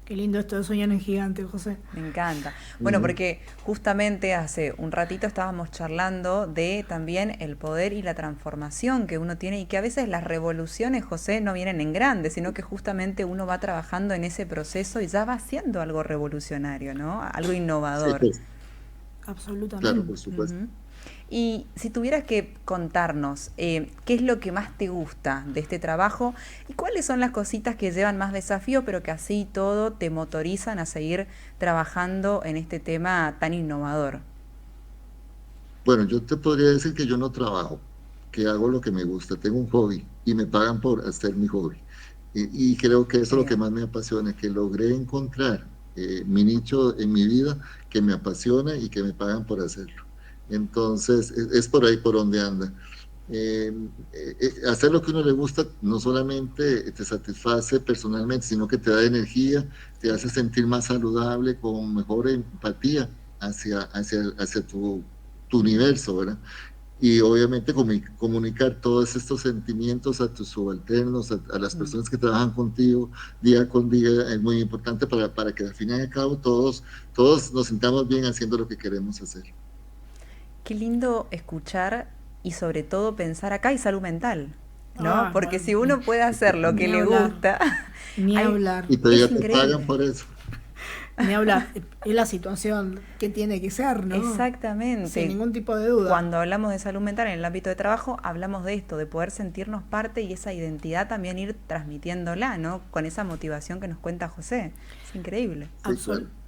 Qué lindo esto de soñar en gigante, José. Me encanta. Bueno, porque justamente hace un ratito estábamos charlando de también el poder y la transformación que uno tiene, y que a veces las revoluciones, José, no vienen en grande, sino que justamente uno va trabajando en ese proceso y ya va haciendo algo revolucionario, ¿no? Algo innovador. Sí, pues. Absolutamente. Claro, por supuesto. Y si tuvieras que contarnos qué es lo que más te gusta de este trabajo y cuáles son las cositas que llevan más desafío, pero que así todo te motorizan a seguir trabajando en este tema tan innovador. Bueno, yo te podría decir que yo no trabajo, que hago lo que me gusta, tengo un hobby y me pagan por hacer mi hobby. Y creo que eso es lo que más me apasiona, que logré encontrar mi nicho en mi vida que me apasiona y que me pagan por hacerlo. Entonces, es por ahí por donde anda. Hacer lo que a uno le gusta no solamente te satisface personalmente, sino que te da energía, te hace sentir más saludable, con mejor empatía hacia tu universo, ¿verdad? Y obviamente comunicar todos estos sentimientos a tus subalternos, a las personas que trabajan contigo día con día, es muy importante para que al fin y al cabo todos nos sintamos bien haciendo lo que queremos hacer. Qué lindo escuchar y sobre todo pensar acá y salud mental, ¿no? Porque bueno, si uno puede hacer lo que le gusta... Ni hablar. Y todavía te pagan por eso. Ni hablar. Es la situación que tiene que ser, ¿no? Exactamente. Sin ningún tipo de duda. Cuando hablamos de salud mental en el ámbito de trabajo, hablamos de esto, de poder sentirnos parte y esa identidad también ir transmitiéndola, ¿no? Con esa motivación que nos cuenta José. Es increíble.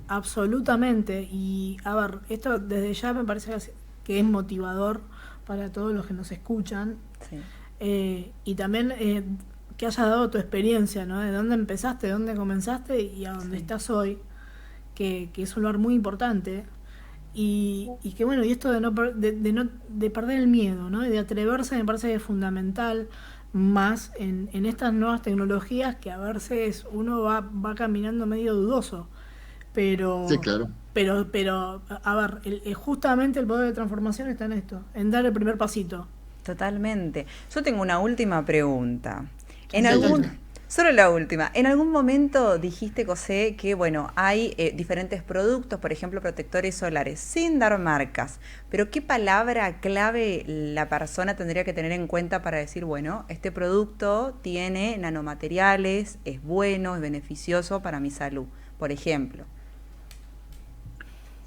Absolutamente. Y a ver, esto desde ya me parece que es motivador para todos los que nos escuchan. Sí. Y también que hayas dado tu experiencia, ¿no? De dónde empezaste, de dónde comenzaste y a dónde estás hoy, que es un lugar muy importante. y que bueno, y esto de perder el miedo, ¿no? Y de atreverse me parece que es fundamental, más en estas nuevas tecnologías que a veces uno va caminando medio dudoso, Sí, pero claro. a ver, justamente el poder de transformación está en esto, en dar el primer pasito. Totalmente. Yo tengo una última pregunta. En Sí, algún, dale. solo la última. En algún momento dijiste, José, que bueno, hay diferentes productos, por ejemplo, protectores solares, sin dar marcas. Pero ¿qué palabra clave la persona tendría que tener en cuenta para decir, bueno, este producto tiene nanomateriales, es bueno, es beneficioso para mi salud, por ejemplo?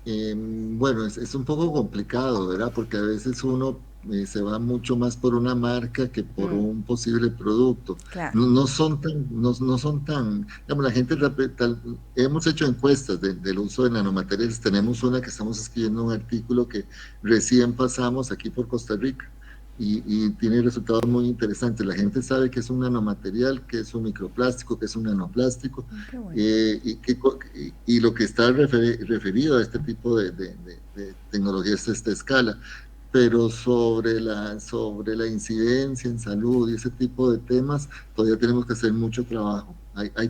Bueno, es un poco complicado, ¿verdad? Porque a veces uno se va mucho más por una marca que por Mm, un posible producto. claro. No son tan, digamos, la gente, hemos hecho encuestas del uso de nanomateriales. Tenemos una que estamos escribiendo un artículo que recién pasamos aquí por Costa Rica y tiene resultados muy interesantes. La gente sabe que es un nanomaterial, que es un microplástico, que es un nanoplástico, Qué bueno. y lo que está referido a este tipo de tecnologías de esta escala, pero sobre la incidencia en salud y ese tipo de temas, todavía tenemos que hacer mucho trabajo. Hay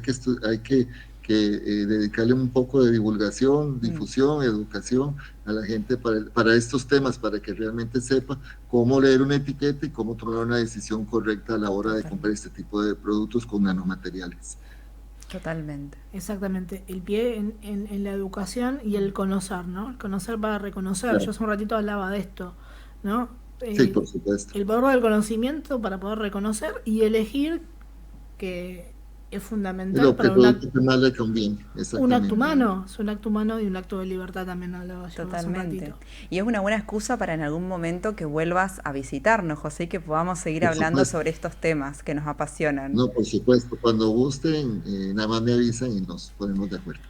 que dedicarle un poco de divulgación, Mm, difusión, educación a la gente para estos temas, para que realmente sepa cómo leer una etiqueta y cómo tomar una decisión correcta a la hora de comprar totalmente. este tipo de productos con nanomateriales. Totalmente. Exactamente, el pie en la educación y el conocer, ¿no? El conocer para reconocer. Yo Claro. hace un ratito hablaba de esto, ¿no? Sí, por supuesto. El valor del conocimiento para poder reconocer y elegir, que es fundamental Que para el producto que más le conviene, un acto exactamente. humano, es un acto humano y un acto de libertad también hablaba yo hace un Totalmente. ratito. Y es una buena excusa para en algún momento que vuelvas a visitarnos, José, y que podamos seguir Por hablando supuesto. sobre estos temas que nos apasionan. No, por supuesto. Cuando gusten, nada más me avisan y nos ponemos de acuerdo.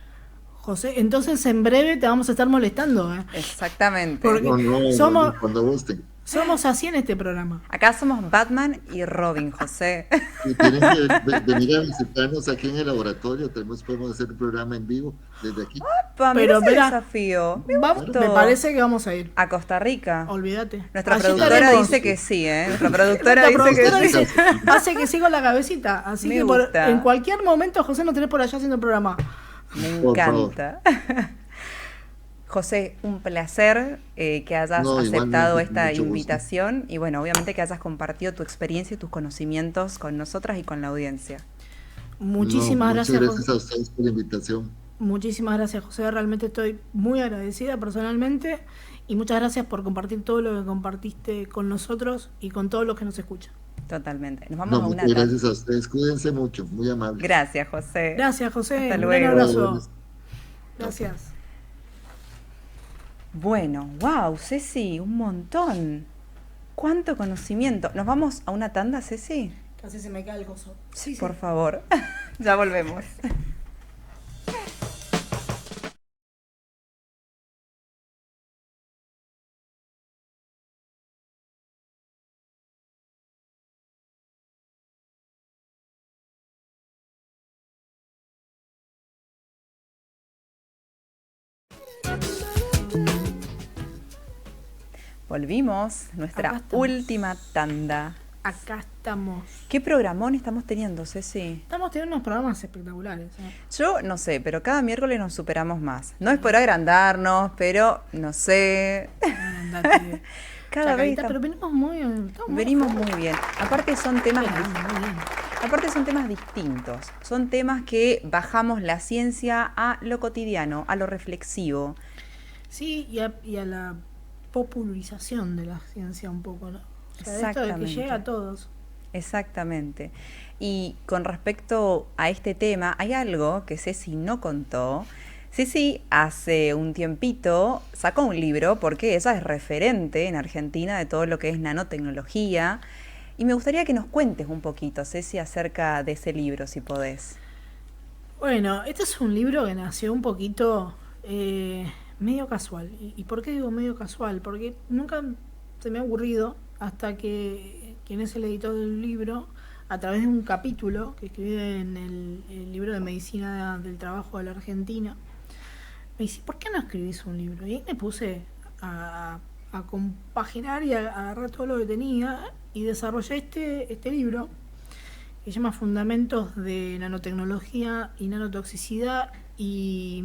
José, entonces en breve te vamos a estar molestando, ¿eh? Exactamente. Porque No, no, no, somos, no, cuando gusten. somos así en este programa. Acá somos Batman y Robin, José. Y tienen que venir a visitarnos aquí en el laboratorio. Podemos hacer un programa en vivo desde aquí. Pa, mira Pero ese verá, desafío. Me Claro. me gustó. parece que vamos a ir. A Costa Rica. Olvídate. Nuestra Allí productora estaremos. dice que sí, ¿eh? Nuestra productora Nuestra dice que productora sí. dice, hace que sí con la cabecita. Así Me que gusta. en cualquier momento, José, nos tenés por allá haciendo el programa. Me Por favor. encanta. José, un placer que hayas No, aceptado igualmente, con esta mucho gusto. invitación y bueno, obviamente que hayas compartido tu experiencia y tus conocimientos con nosotras y con la audiencia. No, Muchísimas muchas gracias, José. gracias a ustedes por la invitación. Muchísimas gracias, José. Realmente estoy muy agradecida personalmente y muchas gracias por compartir todo lo que compartiste con nosotros y con todos los que nos escuchan. Totalmente. Nos vamos No, a una muchas tanda. gracias a ustedes. Cuídense mucho, muy amables. Gracias, José. Gracias, José. Hasta Un gran luego. Chao, abrazo. buenas. Chao. Gracias. Bueno, wow, Ceci, un montón. ¿Cuánto conocimiento? ¿Nos vamos a una tanda, Ceci? Casi se me cae el gozo. Sí, sí. Por favor. Ya volvemos. Volvimos, Acá nuestra estamos. última tanda. Acá estamos. ¿Qué programón estamos teniendo, Ceci? Estamos teniendo unos programas espectaculares. Yo no sé, pero cada miércoles nos superamos más. No es por agrandarnos, pero no sé. Andate. Cada vez Chacarita, pero venimos muy, venimos muy bien. Aparte son temas muy bien. Aparte son temas distintos. Son temas que bajamos la ciencia a lo cotidiano, a lo reflexivo. Sí, y a la popularización de la ciencia un poco, ¿no? O sea, esto de que Exactamente. llega a todos. Exactamente. Y con respecto a este tema, hay algo que Ceci no contó. Ceci hace un tiempito sacó un libro porque ella es referente en Argentina de todo lo que es nanotecnología. Y me gustaría que nos cuentes un poquito, Ceci, acerca de ese libro, si podés. Bueno, este es un libro que nació un poquito medio casual. ¿Y por qué digo medio casual? Porque nunca se me ha aburrido hasta que quien es el editor del libro, a través de un capítulo que escribe en el libro de Medicina del Trabajo de la Argentina, me dice, ¿por qué no escribís un libro? Y ahí me puse a compaginar y a agarrar todo lo que tenía y desarrollé este libro que se llama Fundamentos de Nanotecnología y Nanotoxicidad, y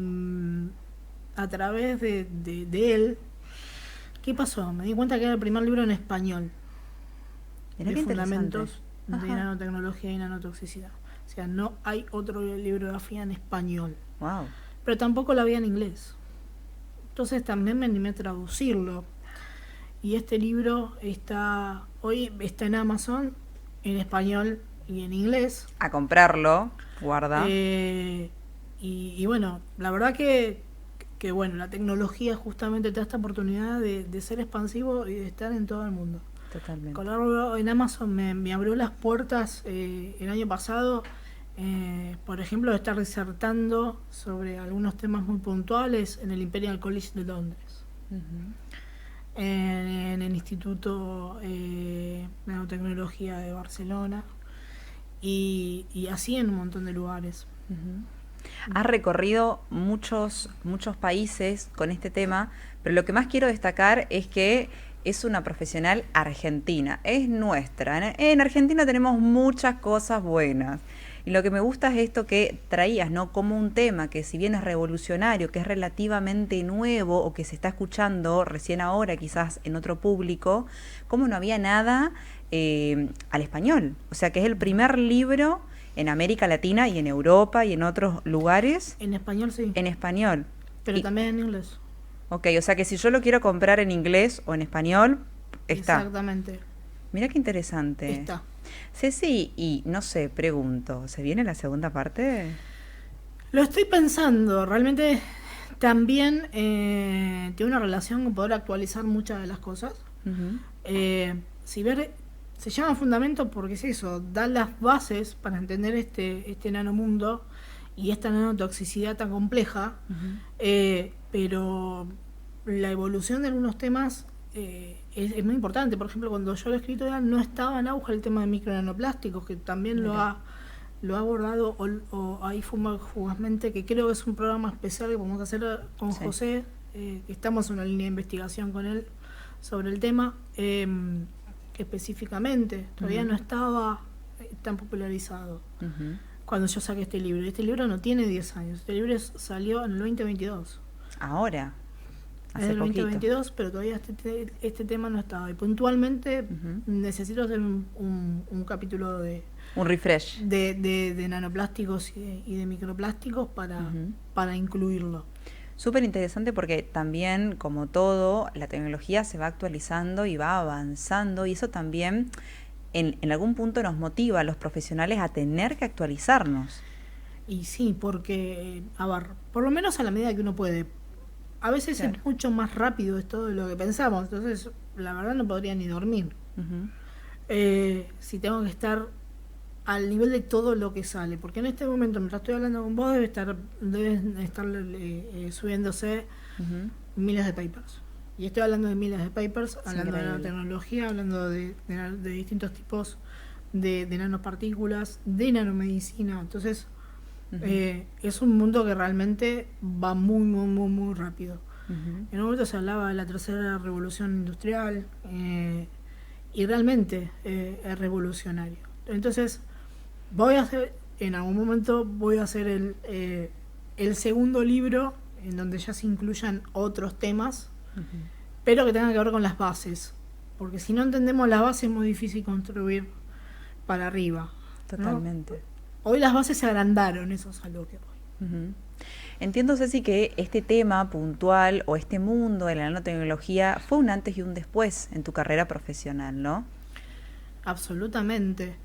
a través de él, ¿qué pasó? Me di cuenta que era el primer libro en español Mirá de qué Fundamentos interesante. de Ajá. Nanotecnología y Nanotoxicidad. O sea, no hay otro bibliografía en español, Wow. pero tampoco la había en inglés. Entonces también me animé a traducirlo. Y este libro hoy está en Amazon, en español y en inglés. A comprarlo, guarda. Y bueno, la verdad que bueno, la tecnología justamente te da esta oportunidad de ser expansivo y de estar en todo el mundo. Totalmente. Colaboro en Amazon me abrió las puertas el año pasado, por ejemplo, de estar disertando sobre algunos temas muy puntuales en el Imperial College de Londres, en el Instituto de Nanotecnología de Barcelona y así en un montón de lugares. Has recorrido muchos países con este tema, pero lo que más quiero destacar es que es una profesional argentina, es nuestra. En Argentina tenemos muchas cosas buenas. Y lo que me gusta es esto que traías, ¿no? Como un tema que si bien es revolucionario, que es relativamente nuevo o que se está escuchando recién ahora quizás en otro público, como no había nada al español. O sea que es el primer libro en América Latina y en Europa y en otros lugares En español sí, en español. pero Y- también en inglés. Ok, o sea que si yo lo quiero comprar en inglés o en español, está. Exactamente, Mira qué interesante. está. Ceci, y no sé, pregunto, ¿se viene la segunda parte? Lo estoy pensando, realmente también tiene una relación con poder actualizar muchas de las cosas. Ujú. Se llama Fundamento porque es eso, da las bases para entender este nanomundo y esta nanotoxicidad tan compleja, pero la evolución de algunos temas es muy importante. Por ejemplo, cuando yo lo he escrito ya no estaba en auge el tema de micronanoplásticos, que también lo ha abordado o ahí fugazmente, que creo que es un programa especial que podemos hacer con Sí. José, que estamos en una línea de investigación con él sobre el tema, específicamente. Todavía no estaba tan popularizado Ujú. cuando yo saqué este libro. Este libro no tiene 10 años, este libro salió en el 2022. Ahora, En hace el poquito. 2022, pero todavía este tema no estaba. Y puntualmente necesito hacer un capítulo de Un refresh. nanoplásticos y de microplásticos para incluirlo. Súper interesante porque también, como todo, la tecnología se va actualizando y va avanzando y eso también en algún punto nos motiva a los profesionales a tener que actualizarnos. Y sí, porque, a ver, por lo menos a la medida que uno puede. A veces Claro. es mucho más rápido esto de lo que pensamos, entonces la verdad no podría ni dormir. Ujú. Si tengo que estar al nivel de todo lo que sale, porque en este momento, mientras estoy hablando con vos, deben estar subiéndose Ujú. miles de papers. Y estoy hablando de miles de papers, hablando de increíble. nanotecnología, hablando de distintos tipos de nanopartículas, de nanomedicina. Entonces, es un mundo que realmente va muy, muy, muy, muy rápido. Ujú. En un momento se hablaba de la tercera revolución industrial y realmente es revolucionario. Entonces, en algún momento voy a hacer el segundo libro en donde ya se incluyan otros temas, pero que tengan que ver con las bases. Porque si no entendemos las bases es muy difícil construir para arriba, ¿no? Totalmente. Hoy las bases se agrandaron, eso es a lo que voy. Ujú. Entiendo, Ceci, que este tema puntual o este mundo de la nanotecnología fue un antes y un después en tu carrera profesional, ¿no? Absolutamente.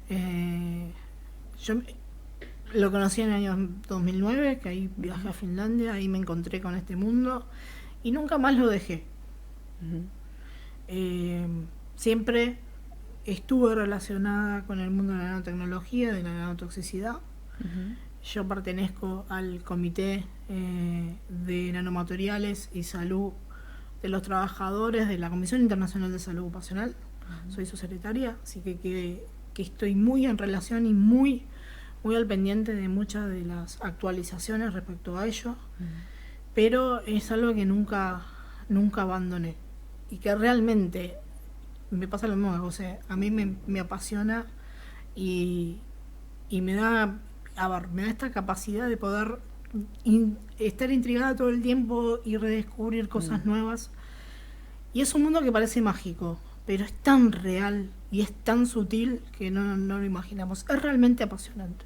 Yo lo conocí en el año 2009, que ahí viajé a Finlandia, ahí me encontré con este mundo y nunca más lo dejé. Siempre estuve relacionada con el mundo de la nanotecnología, de la nanotoxicidad. Yo pertenezco al Comité de Nanomateriales y Salud de los Trabajadores de la Comisión Internacional de Salud Ocupacional. Soy su secretaria, así que estoy muy en relación y muy, muy al pendiente de muchas de las actualizaciones respecto a ello. pero es algo que nunca abandoné y que realmente me pasa lo mismo, o sea, a mí me apasiona y me da, me da esta capacidad de poder estar intrigada todo el tiempo y redescubrir cosas nuevas. Y es un mundo que parece mágico, pero es tan real y es tan sutil que no lo imaginamos. Es realmente apasionante.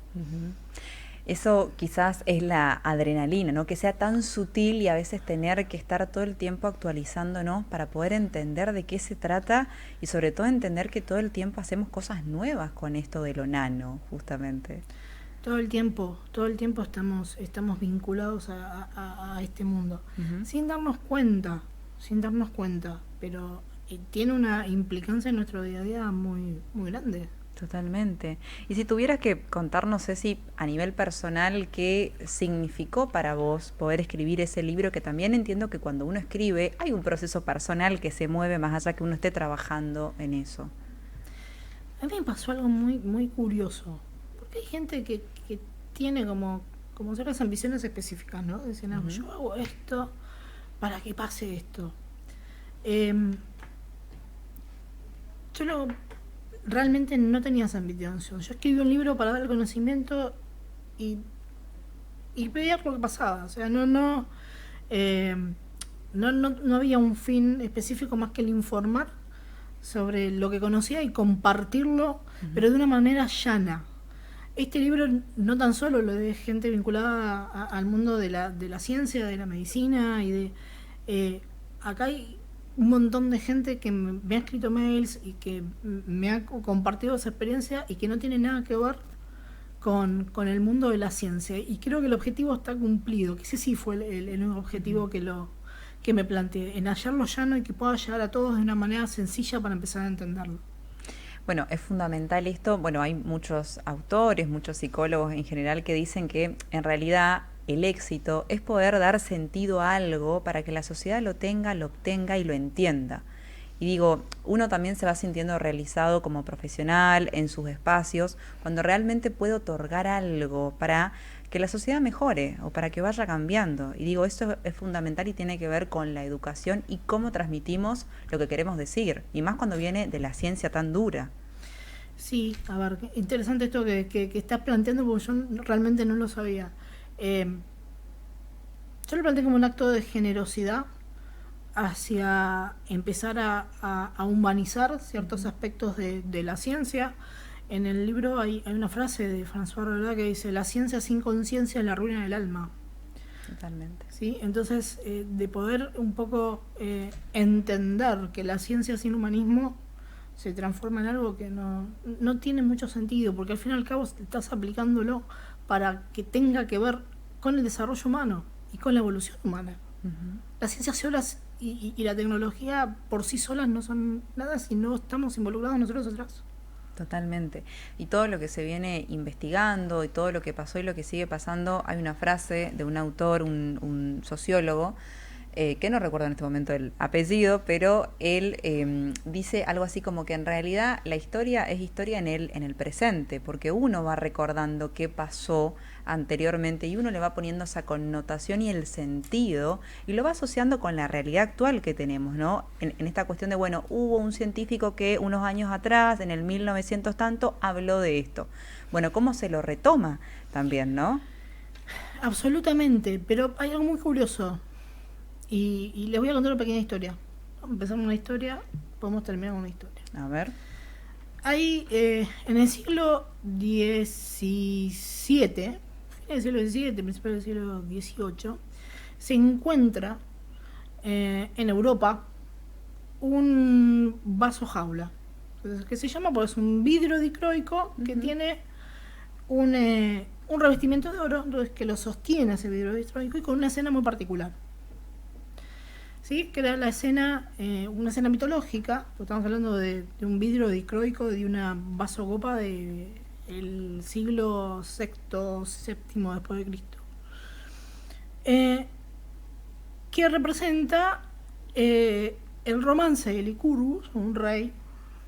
Eso quizás es la adrenalina, ¿no? Que sea tan sutil y a veces tener que estar todo el tiempo actualizándonos para poder entender de qué se trata y sobre todo entender que todo el tiempo hacemos cosas nuevas con esto de lo nano, justamente. Todo el tiempo estamos vinculados a este mundo, sin darnos cuenta, pero tiene una implicancia en nuestro día a día muy, muy grande. Totalmente. Y si tuvieras que contarnos, Ceci, a nivel personal, ¿qué significó para vos poder escribir ese libro? Que también entiendo que cuando uno escribe hay un proceso personal que se mueve más allá que uno esté trabajando en eso. A mí me pasó algo muy, muy curioso, porque hay gente que tiene como ciertas ambiciones específicas, ¿no? Dicen, yo hago esto para que pase esto. Yo realmente no tenía esa ambición. Yo escribí un libro para dar conocimiento y veía lo que pasaba. O sea, no había un fin específico más que el informar sobre lo que conocía y compartirlo, pero de una manera llana. Este libro no tan solo lo de gente vinculada al mundo de la ciencia, de la medicina y acá hay un montón de gente que me ha escrito mails y que me ha compartido esa experiencia y que no tiene nada que ver con el mundo de la ciencia. Y creo que el objetivo está cumplido, que ese sí fue el objetivo que me planteé, en hallarlo llano y que pueda llegar a todos de una manera sencilla para empezar a entenderlo. Bueno, es fundamental esto. Bueno, hay muchos autores, muchos psicólogos en general que dicen que en realidad el éxito es poder dar sentido a algo para que la sociedad lo tenga, lo obtenga y lo entienda. Y digo, uno también se va sintiendo realizado como profesional en sus espacios cuando realmente puede otorgar algo para que la sociedad mejore o para que vaya cambiando. Y digo, esto es fundamental y tiene que ver con la educación y cómo transmitimos lo que queremos decir. Y más cuando viene de la ciencia tan dura. Sí, a ver, interesante esto que estás planteando porque yo realmente no lo sabía. Yo lo planteé como un acto de generosidad hacia empezar a humanizar ciertos aspectos de la ciencia. En el libro hay una frase de François Rabelais que dice: la ciencia sin conciencia es la ruina del alma. Totalmente. ¿Sí? Entonces, de poder un poco entender que la ciencia sin humanismo se transforma en algo que no tiene mucho sentido, porque al fin y al cabo estás aplicándolo para que tenga que ver con el desarrollo humano y con la evolución humana. La ciencia solas y la tecnología por sí solas no son nada si no estamos involucrados nosotros atrás. Totalmente. Y todo lo que se viene investigando y todo lo que pasó y lo que sigue pasando, hay una frase de un autor, un sociólogo, que no recuerdo en este momento el apellido, pero él dice algo así como que en realidad la historia es historia en el presente, porque uno va recordando qué pasó anteriormente y uno le va poniendo esa connotación y el sentido y lo va asociando con la realidad actual que tenemos, ¿no? En esta cuestión de, bueno, hubo un científico que unos años atrás, en el 1900 tanto, habló de esto. Bueno, ¿cómo se lo retoma también, no? Absolutamente, pero hay algo muy curioso. Y les voy a contar una pequeña historia. Empezamos una historia, podemos terminar con una historia. A ver. Hay en el siglo XVII, fin del siglo XVII, principio del siglo XVIII, se encuentra en Europa un vaso jaula, que se llama, pues, es un vidrio dicroico que tiene un revestimiento de oro, entonces, que lo sostiene ese vidrio dicroico y con una escena muy particular. ¿Sí? Que era la escena, una escena mitológica, porque estamos hablando de un vidrio dicroico, de una vasocopa del siglo VI, VII después de Cristo, que representa el romance de Licurgus, un rey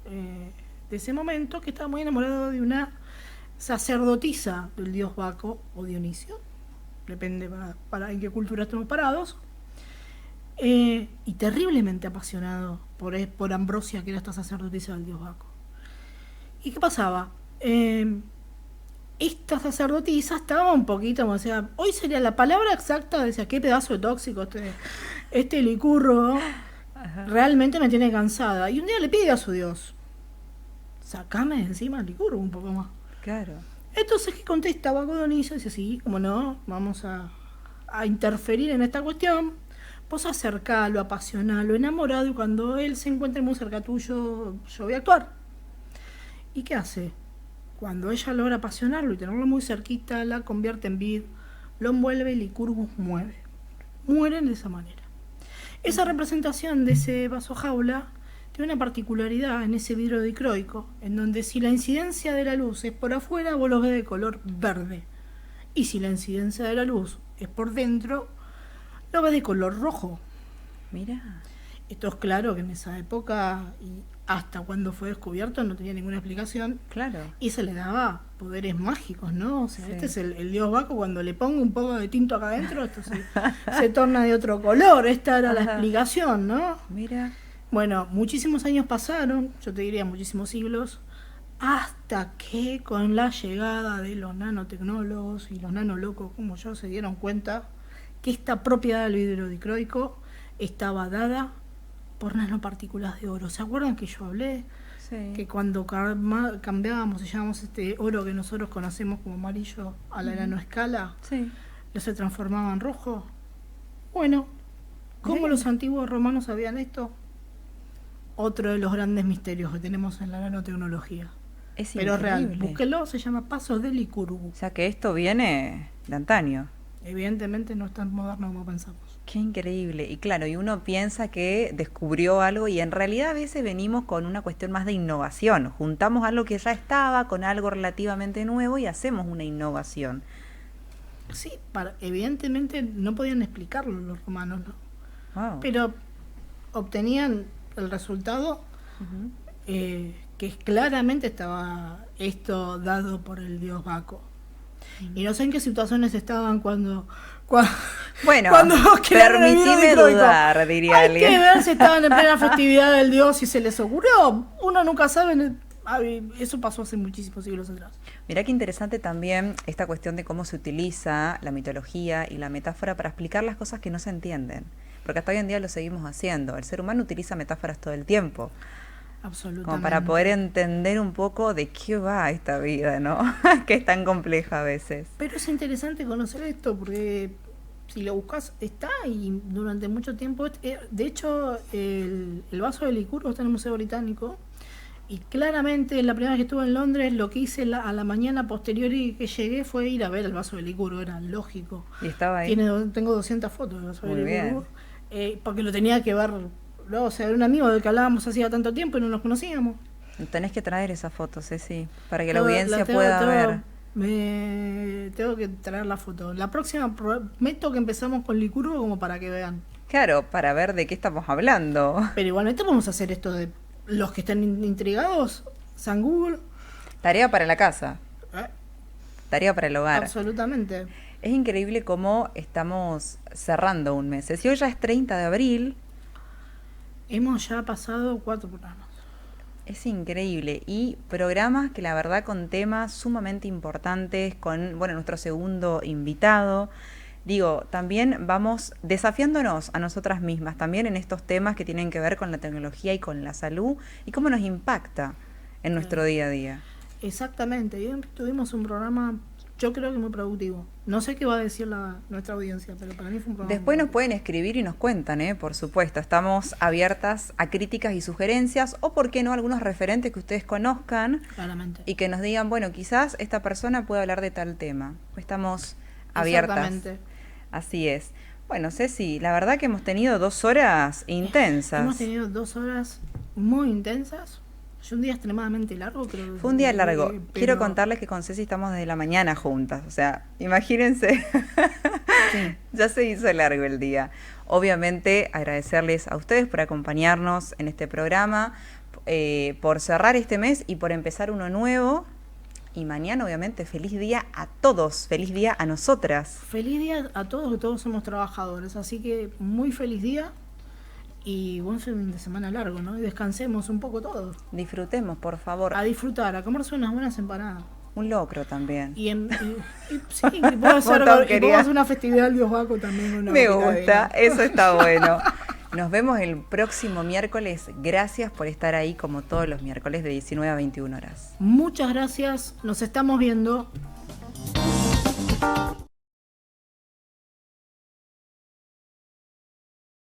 de ese momento, que estaba muy enamorado de una sacerdotisa del dios Baco o Dionisio, depende para en qué cultura estemos parados, y terriblemente apasionado por Ambrosia, que era esta sacerdotisa del dios Baco. ¿Y qué pasaba? Esta sacerdotisa estaba un poquito, o sea, hoy sería la palabra exacta, decía, qué pedazo de tóxico este licurro, realmente me tiene cansada. Y un día le pide a su dios, sacame de encima el licurro un poco más. Claro. Entonces, ¿qué contesta Baco Dionisia? Dice, sí, como no, vamos a interferir en esta cuestión. Vos acercalo, apasionalo, enamorado, y cuando él se encuentre muy cerca tuyo, yo voy a actuar. ¿Y qué hace? Cuando ella logra apasionarlo y tenerlo muy cerquita, la convierte en vid, lo envuelve y Licurgus muere. Mueren de esa manera. Esa representación de ese vaso jaula tiene una particularidad en ese vidrio dicroico, en donde si la incidencia de la luz es por afuera, vos lo ves de color verde. Y si la incidencia de la luz es por dentro, lo ves de color rojo. Mira. Esto es claro que en esa época, y hasta cuando fue descubierto, no tenía ninguna explicación. Claro. Y se le daba poderes mágicos, ¿no? O sea, Sí. este es el dios Baco, cuando le pongo un poco de tinto acá adentro, esto se torna de otro color. Esta era la explicación, ¿no? Mira. Bueno, muchísimos años pasaron, yo te diría muchísimos siglos, hasta que con la llegada de los nanotecnólogos y los nanolocos como yo se dieron cuenta que esta propiedad del vidrio dicroico estaba dada por nanopartículas de oro. ¿Se acuerdan que yo hablé? Sí. Que cuando cambiábamos y llevábamos este oro que nosotros conocemos como amarillo a la nanoescala, Sí. se transformaba en rojo. Bueno, ¿cómo Bien. los antiguos romanos sabían esto? Otro de los grandes misterios que tenemos en la nanotecnología. Es Pero es real, increíble. búsquelo, se llama Pasos de Licurgus. O sea que esto viene de antaño. Evidentemente no es tan moderno como pensamos. Qué increíble. Y claro, y uno piensa que descubrió algo y en realidad a veces venimos con una cuestión más de innovación. Juntamos algo que ya estaba con algo relativamente nuevo y hacemos una innovación. Sí, evidentemente no podían explicarlo los romanos, ¿no? Wow. Pero obtenían el resultado Ujú. que claramente estaba esto dado por el dios Baco. Y no sé en qué situaciones estaban cuando Bueno, cuando crearon el vidrio permitime dicroico. dudar, diría Hay alguien. que ver si estaban en plena festividad del dios y se les ocurrió. Uno nunca sabe. Eso pasó hace muchísimos siglos atrás. Mirá qué interesante también esta cuestión de cómo se utiliza la mitología y la metáfora para explicar las cosas que no se entienden. Porque hasta hoy en día lo seguimos haciendo. El ser humano utiliza metáforas todo el tiempo. Absolutamente. Como para poder entender un poco de qué va esta vida, ¿no? Que es tan compleja a veces. Pero es interesante conocer esto porque si lo buscas está y durante mucho tiempo. De hecho, el vaso de Licurgo está en el Museo Británico. Y claramente, la primera vez que estuve en Londres, lo que hice a la mañana posterior y que llegué fue ir a ver el vaso de Licurgo, era lógico. Y estaba ahí. Tengo 200 fotos del vaso Muy de bien. Licurgo, porque lo tenía que ver, ¿no? O sea, era un amigo del que hablábamos hacía tanto tiempo y no nos conocíamos. Tenés que traer esas fotos, sí, para que la Todo- audiencia tengo- pueda tengo- ver. Tengo que traer la foto. La próxima prometo que empezamos con Licurgo como para que vean. Claro, para ver de qué estamos hablando. Pero igualmente vamos a hacer esto de los que estén intrigados, San Google. Tarea para la casa, ¿eh? tarea para el hogar. Absolutamente. Es increíble cómo estamos cerrando un mes. Si hoy ya es 30 de abril, Hemos ya pasado 4 programas. es increíble. Y programas que la verdad con temas sumamente importantes, con nuestro segundo invitado. Digo, también vamos desafiándonos a nosotras mismas, también en estos temas que tienen que ver con la tecnología y con la salud y cómo nos impacta en nuestro día a día. Exactamente. Y tuvimos un programa, yo creo que muy productivo. No sé qué va a decir nuestra audiencia, pero para mí fue un programa. Después muy nos pueden escribir y nos cuentan, por supuesto. Estamos abiertas a críticas y sugerencias, o por qué no, algunos referentes que ustedes conozcan Claramente. y que nos digan, bueno, quizás esta persona puede hablar de tal tema. Estamos abiertas. Exactamente. Así es. Bueno, Ceci, la verdad que hemos tenido 2 horas intensas. Hemos tenido 2 horas muy intensas. Fue un día extremadamente largo, creo. Fue un día largo. pero- Quiero contarles que con Ceci estamos desde la mañana juntas. O sea, imagínense. Sí. Ya se hizo largo el día. Obviamente, agradecerles a ustedes por acompañarnos en este programa, por cerrar este mes y por empezar uno nuevo. y mañana obviamente feliz día a todos, feliz día a nosotras. Feliz día a todos, que todos somos trabajadores, así que muy feliz día y buen fin de semana largo, ¿no? Y descansemos un poco todos. Disfrutemos, por favor. A disfrutar, a comerse unas buenas empanadas. Un locro también. Sí, y puedo hacer una festividad del Dios Baco también. Me gusta, eso está bueno. Nos vemos el próximo miércoles. Gracias por estar ahí como todos los miércoles de 19 a 21 horas. Muchas gracias, nos estamos viendo.